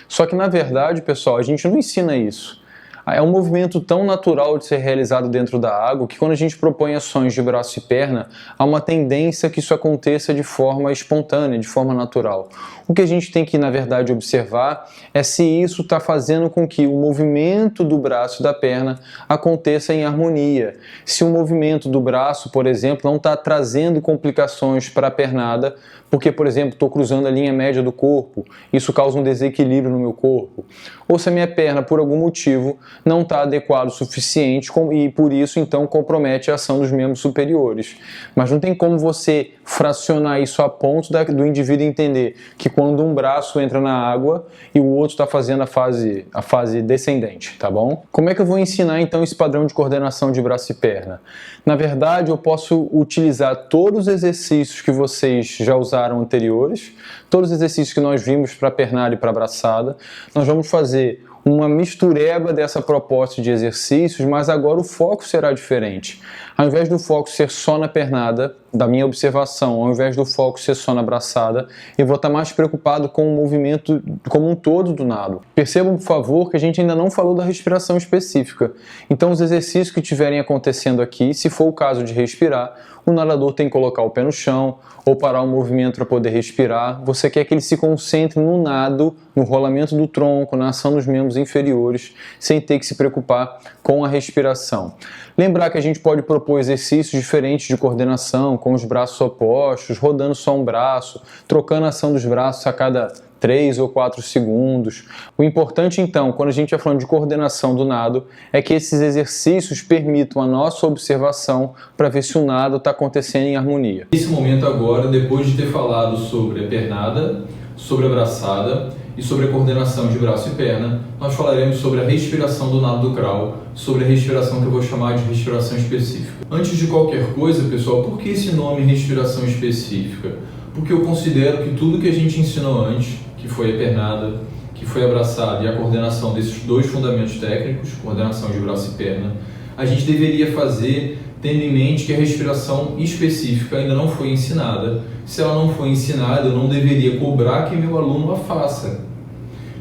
só que na verdade, pessoal, a gente não ensina isso. É um movimento tão natural de ser realizado dentro da água que quando a gente propõe ações de braço e perna, há uma tendência que isso aconteça de forma espontânea, de forma natural. O que a gente tem que, na verdade, observar é se isso está fazendo com que o movimento do braço e da perna aconteça em harmonia. Se o movimento do braço, por exemplo, não está trazendo complicações para a pernada, porque, por exemplo, estou cruzando a linha média do corpo, isso causa um desequilíbrio no meu corpo. Ou se a minha perna, por algum motivo, não está adequado o suficiente e, por isso, então, compromete a ação dos membros superiores. Mas não tem como você fracionar isso a ponto do indivíduo entender que quando um braço entra na água e o outro está fazendo a fase descendente, tá bom? Como é que eu vou ensinar, então, esse padrão de coordenação de braço e perna? Na verdade, eu posso utilizar todos os exercícios que vocês já usaram anteriores, todos os exercícios que nós vimos para pernada e para braçada. Nós vamos fazer uma mistureba dessa proposta de exercícios, mas agora o foco será diferente. Ao invés do foco ser só na pernada, da minha observação, ao invés do foco ser só na braçada, eu vou estar mais preocupado com o movimento como um todo do nado. Percebam, por favor, que a gente ainda não falou da respiração específica. Então, os exercícios que estiverem acontecendo aqui, se for o caso de respirar, o nadador tem que colocar o pé no chão ou parar o movimento para poder respirar. Você quer que ele se concentre no nado, no rolamento do tronco, na ação dos membros inferiores, sem ter que se preocupar com a respiração. Lembrar que a gente pode propor exercícios diferentes de coordenação, com os braços opostos, rodando só um braço, trocando a ação dos braços a cada 3 ou 4 segundos. O importante, então, quando a gente está falando de coordenação do nado, é que esses exercícios permitam a nossa observação para ver se o nado está acontecendo em harmonia. Nesse momento agora, depois de ter falado sobre a pernada, sobre a braçada e sobre a coordenação de braço e perna, nós falaremos sobre a respiração do nado do crawl, sobre a respiração que eu vou chamar de respiração específica. Antes de qualquer coisa, pessoal, por que esse nome respiração específica? Porque eu considero que tudo que a gente ensinou antes, que foi a pernada, que foi a braçada e a coordenação desses dois fundamentos técnicos, coordenação de braço e perna, a gente deveria fazer tendo em mente que a respiração específica ainda não foi ensinada. Se ela não foi ensinada, eu não deveria cobrar que meu aluno a faça.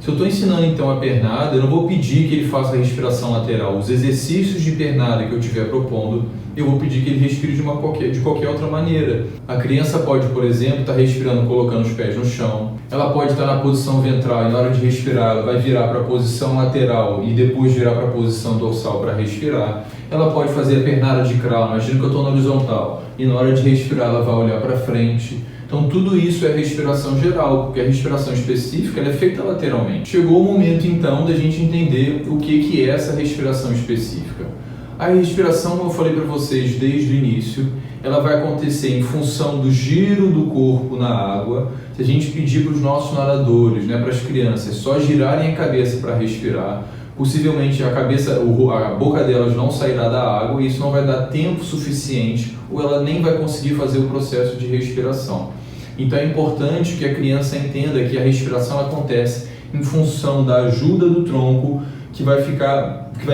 Se eu estou ensinando então a pernada, eu não vou pedir que ele faça a respiração lateral. Os exercícios de pernada que eu estiver propondo, eu vou pedir que ele respire de qualquer outra maneira. A criança pode, por exemplo, estar respirando colocando os pés no chão. Ela pode estar na posição ventral e na hora de respirar ela vai virar para a posição lateral e depois virar para a posição dorsal para respirar. Ela pode fazer a pernada de crawl, imagina que eu estou na horizontal, e na hora de respirar ela vai olhar para frente. Então tudo isso é respiração geral, porque a respiração específica ela é feita lateralmente. Chegou o momento então da gente entender o que é essa respiração específica. A respiração, como eu falei para vocês desde o início, ela vai acontecer em função do giro do corpo na água. Se a gente pedir para os nossos nadadores, para as crianças, só girarem a cabeça para respirar, possivelmente a boca delas não sairá da água e isso não vai dar tempo suficiente ou ela nem vai conseguir fazer o processo de respiração. Então é importante que a criança entenda que a respiração acontece em função da ajuda do tronco que vai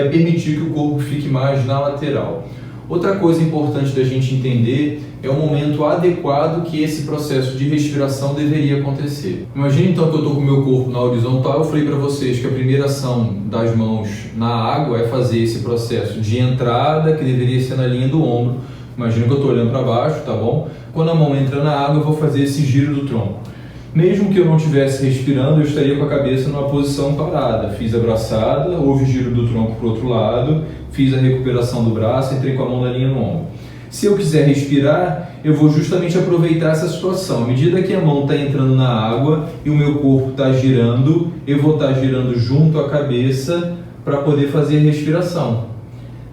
permitir que o corpo fique mais na lateral. Outra coisa importante da gente entender é o momento adequado que esse processo de respiração deveria acontecer. Imagina então que eu estou com o meu corpo na horizontal, eu falei para vocês que a primeira ação das mãos na água é fazer esse processo de entrada, que deveria ser na linha do ombro. Imagina que eu estou olhando para baixo, tá bom? Quando a mão entra na água, eu vou fazer esse giro do tronco. Mesmo que eu não estivesse respirando, eu estaria com a cabeça numa posição parada. Fiz a braçada, houve o giro do tronco para o outro lado, fiz a recuperação do braço, entrei com a mão na linha no ombro. Se eu quiser respirar, eu vou justamente aproveitar essa situação. À medida que a mão está entrando na água e o meu corpo está girando, eu vou estar girando junto à cabeça para poder fazer a respiração.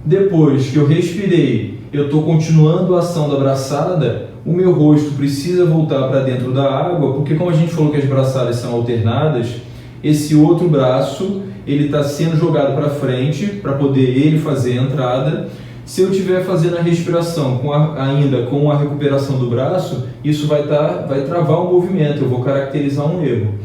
Depois que eu respirei, eu estou continuando a ação da braçada, o meu rosto precisa voltar para dentro da água, porque como a gente falou que as braçadas são alternadas, esse outro braço ele está sendo jogado para frente para poder ele fazer a entrada. Se eu estiver fazendo a respiração ainda com a recuperação do braço, isso vai travar o movimento, eu vou caracterizar um erro.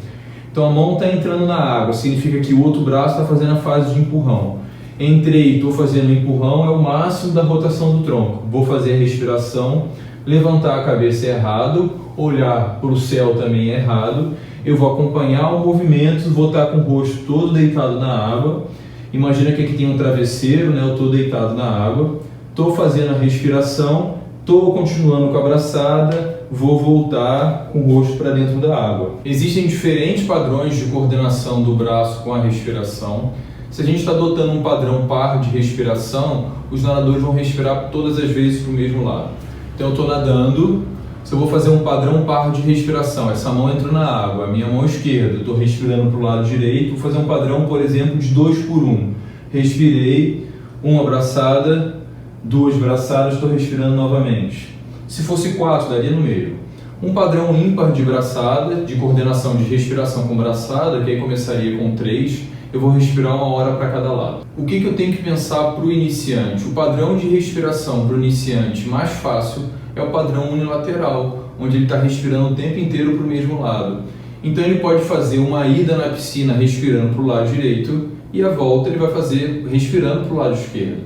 Então a mão está entrando na água, significa que o outro braço está fazendo a fase de empurrão. Entrei, estou fazendo o empurrão, é o máximo da rotação do tronco. Vou fazer a respiração, levantar a cabeça errado, olhar para o céu também errado. Eu vou acompanhar o movimento, vou estar com o rosto todo deitado na água. Imagina que aqui tem um travesseiro, né? Eu estou deitado na água, estou fazendo a respiração, estou continuando com a braçada, vou voltar com o rosto para dentro da água. Existem diferentes padrões de coordenação do braço com a respiração. Se a gente está adotando um padrão par de respiração, os nadadores vão respirar todas as vezes para o mesmo lado. Então eu estou nadando, se eu vou fazer um padrão par de respiração, essa mão entra na água, a minha mão esquerda, eu estou respirando para o lado direito, vou fazer um padrão, por exemplo, de 2 por 1. Respirei, uma braçada, 2 braçadas, estou respirando novamente. Se fosse 4, daria no meio. Um padrão ímpar de braçada, de coordenação de respiração com braçada, que aí começaria com 3, eu vou respirar 1 hora para cada lado. O que eu tenho que pensar para o iniciante? O padrão de respiração para o iniciante mais fácil é o padrão unilateral, onde ele está respirando o tempo inteiro para o mesmo lado. Então ele pode fazer uma ida na piscina respirando para o lado direito e a volta ele vai fazer respirando para o lado esquerdo.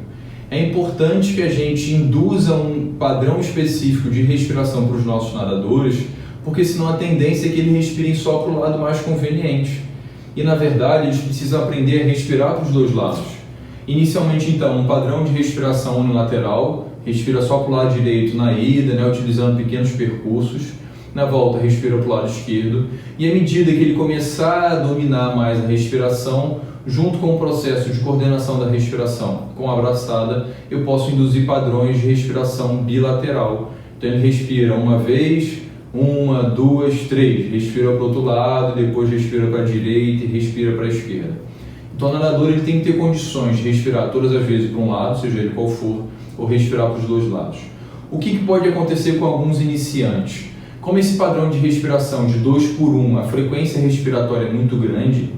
É importante que a gente induza um padrão específico de respiração para os nossos nadadores, porque senão a tendência é que eles respirem só para o lado mais conveniente. E na verdade eles precisam aprender a respirar para os dois lados. Inicialmente então um padrão de respiração unilateral, respira só para o lado direito na ida, né, utilizando pequenos percursos. Na volta respira para o lado esquerdo. E à medida que ele começar a dominar mais a respiração, junto com o processo de coordenação da respiração com a braçada, eu posso induzir padrões de respiração bilateral. Então ele respira uma vez, 1, 2, 3, respira para o outro lado, depois respira para a direita e respira para a esquerda. Então o nadador ele tem que ter condições de respirar todas as vezes para um lado, seja ele qual for, ou respirar para os dois lados. O que pode acontecer com alguns iniciantes? Como esse padrão de respiração de 2 por 1, a frequência respiratória é muito grande,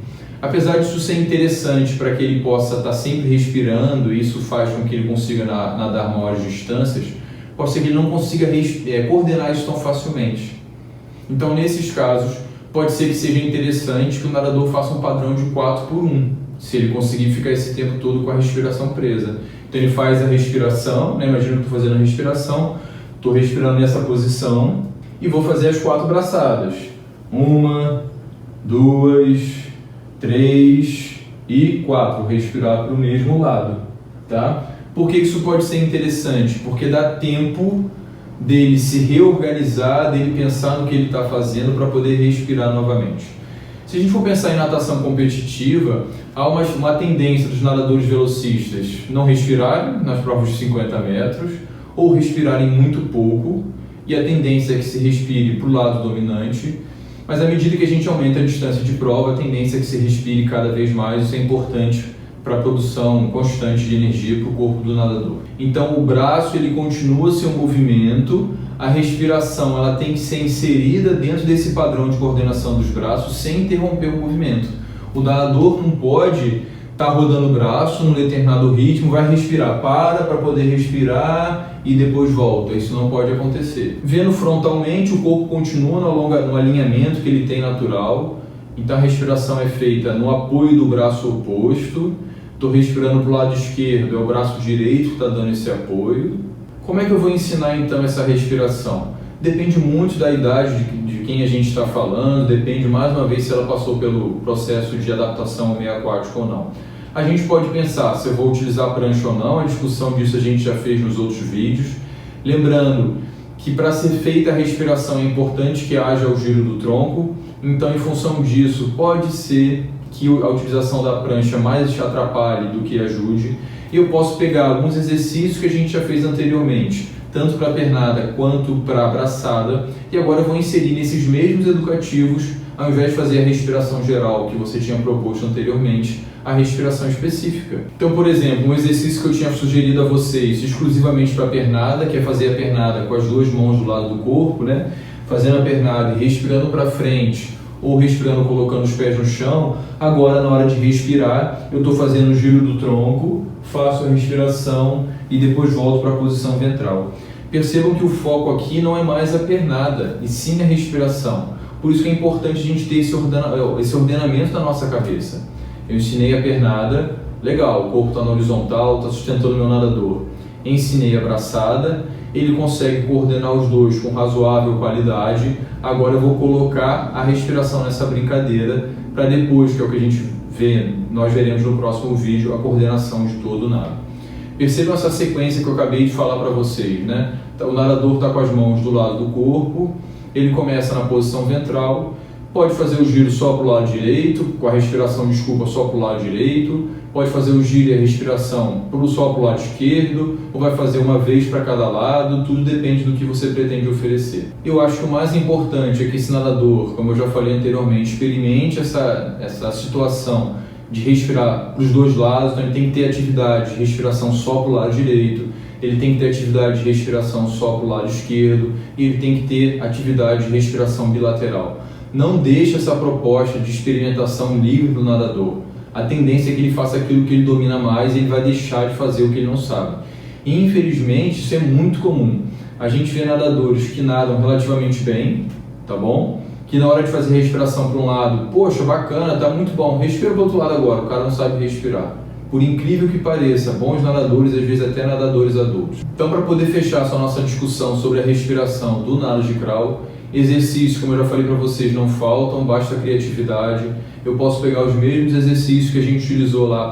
apesar disso ser interessante para que ele possa estar sempre respirando, e isso faz com que ele consiga nadar maiores distâncias, pode ser que ele não consiga coordenar isso tão facilmente. Então, nesses casos, pode ser que seja interessante que o nadador faça um padrão de 4 por 1, se ele conseguir ficar esse tempo todo com a respiração presa. Então, ele faz a respiração, né? Imagina que eu estou fazendo a respiração, estou respirando nessa posição e vou fazer as 4 braçadas. 1, 2, 3 e 4. Respirar para o mesmo lado, tá? Por que isso pode ser interessante? Porque dá tempo dele se reorganizar, dele pensar no que ele está fazendo para poder respirar novamente. Se a gente for pensar em natação competitiva, há uma tendência dos nadadores velocistas não respirarem nas provas de 50 metros ou respirarem muito pouco, e a tendência é que se respire para o lado dominante, mas à medida que a gente aumenta a distância de prova, a tendência é que se respire cada vez mais. Isso é importante para a produção constante de energia para o corpo do nadador. Então o braço ele continua seu movimento, a respiração ela tem que ser inserida dentro desse padrão de coordenação dos braços sem interromper o movimento. O nadador não pode estar rodando o braço num determinado ritmo, vai respirar, para poder respirar e depois volta. Isso não pode acontecer. Vendo frontalmente, o corpo continua no alinhamento que ele tem natural. Então a respiração é feita no apoio do braço oposto. Estou respirando para o lado esquerdo, é o braço direito que está dando esse apoio. Como é que eu vou ensinar então essa respiração? Depende muito da idade de quem a gente está falando, depende mais uma vez se ela passou pelo processo de adaptação ao meio aquático ou não. A gente pode pensar se eu vou utilizar prancha ou não, a discussão disso a gente já fez nos outros vídeos. Lembrando que para ser feita a respiração é importante que haja o giro do tronco, então em função disso pode ser que a utilização da prancha mais atrapalhe do que ajude. Eu posso pegar alguns exercícios que a gente já fez anteriormente, tanto para a pernada quanto para a braçada, e agora eu vou inserir nesses mesmos educativos, ao invés de fazer a respiração geral que você tinha proposto anteriormente, a respiração específica. Então, por exemplo, um exercício que eu tinha sugerido a vocês exclusivamente para a pernada, que é fazer a pernada com as 2 mãos do lado do corpo, né? Fazendo a pernada e respirando para frente, ou respirando colocando os pés no chão. Agora, na hora de respirar, eu estou fazendo o giro do tronco, faço a respiração e depois volto para a posição ventral. Percebam que o foco aqui não é mais a pernada, e sim a respiração. Por isso que é importante a gente ter esse ordenamento da nossa cabeça. Eu ensinei a pernada, legal, o corpo está na horizontal, está sustentando o meu nadador. Ensinei a braçada, ele consegue coordenar os dois com razoável qualidade. Agora eu vou colocar a respiração nessa brincadeira para depois, que é o que a gente vê, nós veremos no próximo vídeo, a coordenação de todo o nado. Percebam essa sequência que eu acabei de falar para vocês, né? O nadador está com as mãos do lado do corpo, ele começa na posição ventral, pode fazer o giro só para o lado direito, com a respiração, só para o lado direito, pode fazer o giro e a respiração só para o lado esquerdo, ou vai fazer uma vez para cada lado, tudo depende do que você pretende oferecer. Eu acho que o mais importante é que esse nadador, como eu já falei anteriormente, experimente essa situação de respirar para os dois lados. Então ele tem que ter atividade de respiração só para o lado direito, ele tem que ter atividade de respiração só para o lado esquerdo, e ele tem que ter atividade de respiração bilateral. Não deixe essa proposta de experimentação livre do nadador. A tendência é que ele faça aquilo que ele domina mais e ele vai deixar de fazer o que ele não sabe. E, infelizmente, isso é muito comum. A gente vê nadadores que nadam relativamente bem, tá bom? Que na hora de fazer respiração para um lado, poxa, bacana, tá muito bom, respira para o outro lado agora, o cara não sabe respirar. Por incrível que pareça, bons nadadores, às vezes até nadadores adultos. Então, para poder fechar essa nossa discussão sobre a respiração do nado de crawl, exercícios, como eu já falei para vocês, não faltam, basta criatividade. Eu posso pegar os mesmos exercícios que a gente utilizou lá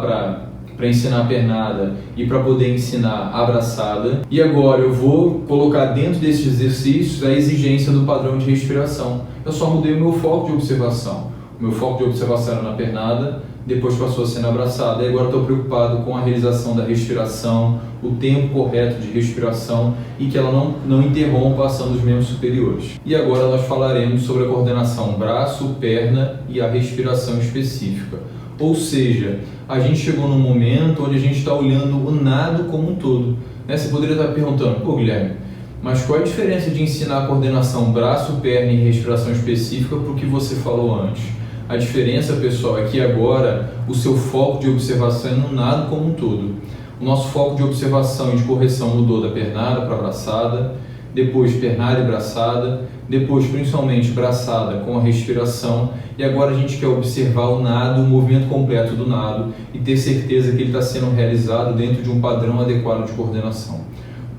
para ensinar a pernada e para poder ensinar a braçada. E agora eu vou colocar dentro desses exercícios a exigência do padrão de respiração. Eu só mudei o meu foco de observação. O meu foco de observação era na pernada, depois passou a ser na braçada, e agora estou preocupado com a realização da respiração, o tempo correto de respiração e que ela não interrompa a ação dos membros superiores. E agora nós falaremos sobre a coordenação braço, perna e a respiração específica. Ou seja, a gente chegou num momento onde a gente está olhando o nado como um todo. Você poderia estar perguntando, pô Guilherme, mas qual é a diferença de ensinar a coordenação braço, perna e respiração específica para o que você falou antes? A diferença, pessoal, é que agora o seu foco de observação é no nado como um todo. O nosso foco de observação e de correção mudou da pernada para a braçada, depois pernada e braçada, depois principalmente braçada com a respiração, e agora a gente quer observar o nado, o movimento completo do nado e ter certeza que ele está sendo realizado dentro de um padrão adequado de coordenação.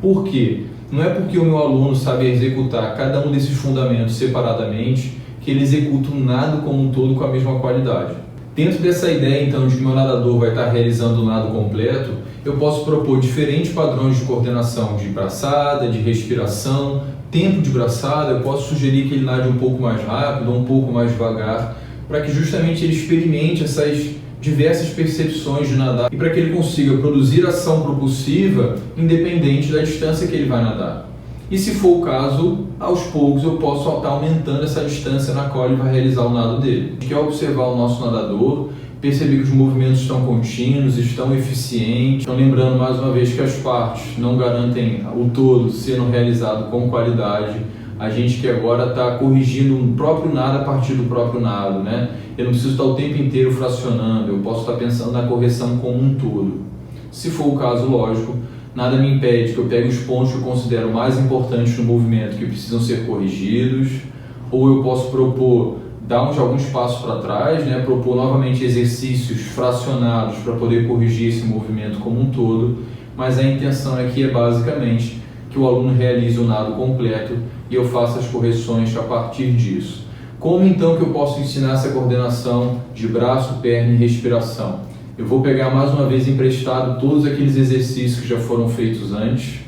Por quê? Não é porque o meu aluno sabe executar cada um desses fundamentos separadamente que ele executa o nado como um todo com a mesma qualidade. Dentro dessa ideia, então, de que o meu nadador vai estar realizando o nado completo, eu posso propor diferentes padrões de coordenação de braçada, de respiração, tempo de braçada. Eu posso sugerir que ele nade um pouco mais rápido ou um pouco mais devagar, para que justamente ele experimente essas diversas percepções de nadar e para que ele consiga produzir ação propulsiva independente da distância que ele vai nadar. E se for o caso, aos poucos eu posso estar aumentando essa distância na qual ele vai realizar o nado dele. A gente quer observar o nosso nadador, perceber que os movimentos estão contínuos, estão eficientes. Então, lembrando mais uma vez que as partes não garantem o todo sendo realizado com qualidade. A gente que agora está corrigindo o próprio nado a partir do próprio nado, né? Eu não preciso estar o tempo inteiro fracionando, eu posso estar pensando na correção como um todo. Se for o caso, lógico, nada me impede que eu pegue os pontos que eu considero mais importantes no movimento que precisam ser corrigidos, ou eu posso propor dar alguns passos para trás, né? Propor novamente exercícios fracionados para poder corrigir esse movimento como um todo, mas a intenção aqui é basicamente que o aluno realize o nado completo e eu faça as correções a partir disso. Como então que eu posso ensinar essa coordenação de braço, perna e respiração? Eu vou pegar mais uma vez emprestado todos aqueles exercícios que já foram feitos antes.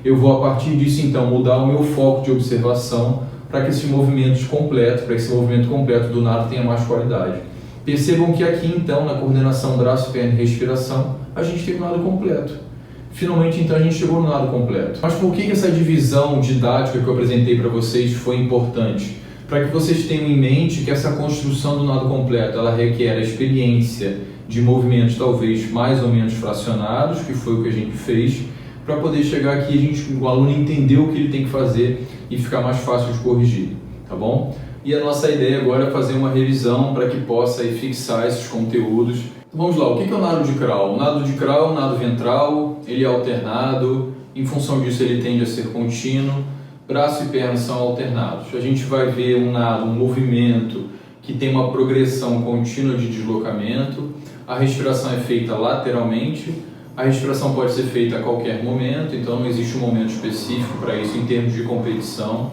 Eu vou a partir disso então mudar o meu foco de observação para que esse movimento completo do nado tenha mais qualidade. Percebam que aqui então na coordenação braço, perna e respiração a gente tem o nado completo. Finalmente então a gente chegou no nado completo. Mas por que essa divisão didática que eu apresentei para vocês foi importante? Para que vocês tenham em mente que essa construção do nado completo ela requer a experiência de movimentos talvez mais ou menos fracionados, que foi o que a gente fez, para poder chegar aqui o aluno entender o que ele tem que fazer e ficar mais fácil de corrigir, tá bom? e a nossa ideia agora é fazer uma revisão para que possa aí fixar esses conteúdos. Então, vamos lá, o que é o nado de crawl? O nado de crawl é um nado ventral, ele é alternado, em função disso ele tende a ser contínuo, braço e perna são alternados. A gente vai ver um nado, um movimento que tem uma progressão contínua de deslocamento, a respiração é feita lateralmente, a respiração pode ser feita a qualquer momento, então não existe um momento específico para isso em termos de competição.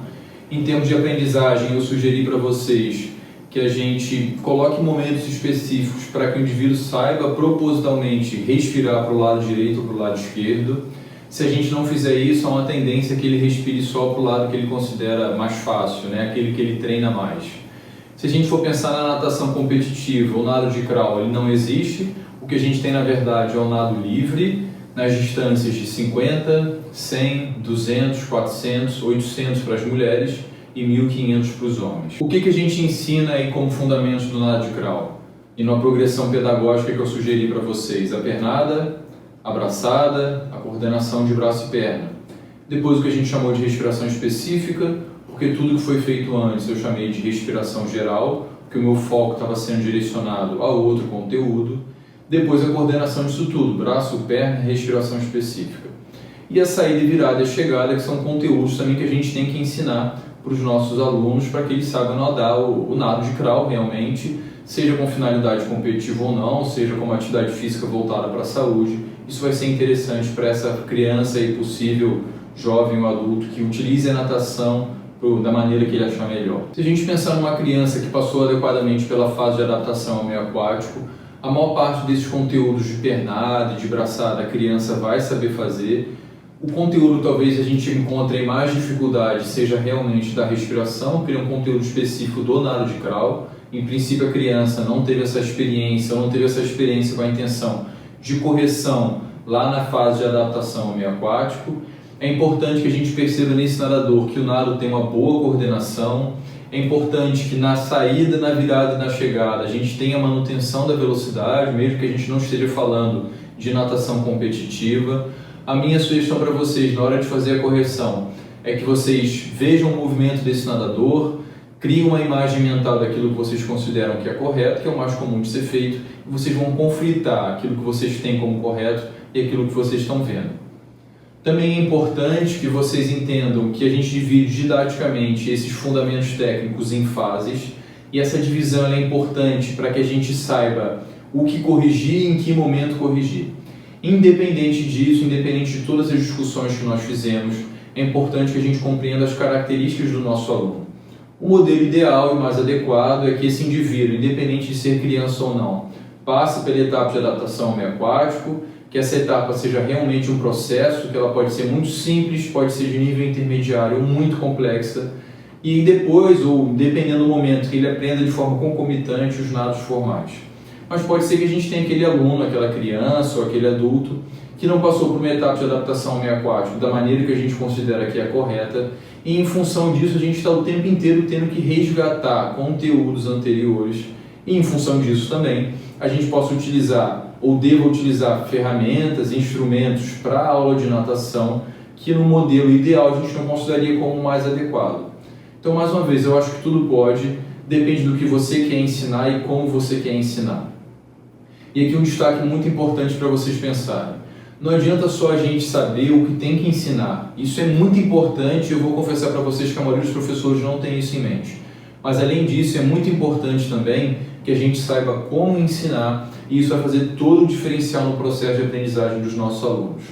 Em termos de aprendizagem, eu sugeri para vocês que a gente coloque momentos específicos para que o indivíduo saiba propositalmente respirar para o lado direito ou para o lado esquerdo. Se a gente não fizer isso, há uma tendência que ele respire só para o lado que ele considera mais fácil, né? Aquele que ele treina mais. Se a gente for pensar na natação competitiva, o nado de crawl ele não existe. O que a gente tem, na verdade, é o nado livre, nas distâncias de 50, 100, 200, 400, 800 para as mulheres e 1.500 para os homens. O que a gente ensina aí como fundamentos do nado de crawl? E numa progressão pedagógica que eu sugeri para vocês, a pernada, a braçada, a coordenação de braço e perna. Depois o que a gente chamou de respiração específica, porque tudo que foi feito antes eu chamei de respiração geral, porque o meu foco estava sendo direcionado a outro conteúdo. Depois a coordenação disso tudo, braço, perna, respiração específica. E a saída e virada e a chegada, que são conteúdos também que a gente tem que ensinar para os nossos alunos, para que eles saibam nadar o nado de crawl realmente, seja com finalidade competitiva ou não, seja como atividade física voltada para a saúde. Isso vai ser interessante para essa criança e possível jovem ou adulto que utilize a natação da maneira que ele achar melhor. Se a gente pensar numa criança que passou adequadamente pela fase de adaptação ao meio aquático, a maior parte desses conteúdos de pernada e de braçada a criança vai saber fazer. O conteúdo talvez a gente encontre mais dificuldade seja realmente da respiração, porque é um conteúdo específico do nado de crawl. Em princípio a criança não teve essa experiência com a intenção de correção lá na fase de adaptação ao meio aquático. É importante que a gente perceba nesse nadador que o nado tem uma boa coordenação. É importante que na saída, na virada e na chegada a gente tenha a manutenção da velocidade, mesmo que a gente não esteja falando de natação competitiva. A minha sugestão para vocês na hora de fazer a correção é que vocês vejam o movimento desse nadador, criem uma imagem mental daquilo que vocês consideram que é correto, que é o mais comum de ser feito, e vocês vão conflitar aquilo que vocês têm como correto e aquilo que vocês estão vendo. Também é importante que vocês entendam que a gente divide didaticamente esses fundamentos técnicos em fases, e essa divisão é importante para que a gente saiba o que corrigir e em que momento corrigir. Independente disso, independente de todas as discussões que nós fizemos, é importante que a gente compreenda as características do nosso aluno. O modelo ideal e mais adequado é que esse indivíduo, independente de ser criança ou não, passe pela etapa de adaptação ao meio aquático, que essa etapa seja realmente um processo, que ela pode ser muito simples, pode ser de nível intermediário ou muito complexa, e depois, ou dependendo do momento, que ele aprenda de forma concomitante os nados formais. Mas pode ser que a gente tenha aquele aluno, aquela criança ou aquele adulto que não passou por uma etapa de adaptação ao meio aquático da maneira que a gente considera que é correta, e em função disso a gente está o tempo inteiro tendo que resgatar conteúdos anteriores, e em função disso também a gente possa utilizar ou deva utilizar ferramentas, instrumentos para a aula de natação que no modelo ideal a gente não consideraria como mais adequado. Então, mais uma vez, eu acho que tudo pode, depende do que você quer ensinar e como você quer ensinar. E aqui um destaque muito importante para vocês pensarem. Não adianta só a gente saber o que tem que ensinar. Isso é muito importante e eu vou confessar para vocês que a maioria dos professores não tem isso em mente. Mas além disso, é muito importante também que a gente saiba como ensinar, e isso vai fazer todo o diferencial no processo de aprendizagem dos nossos alunos.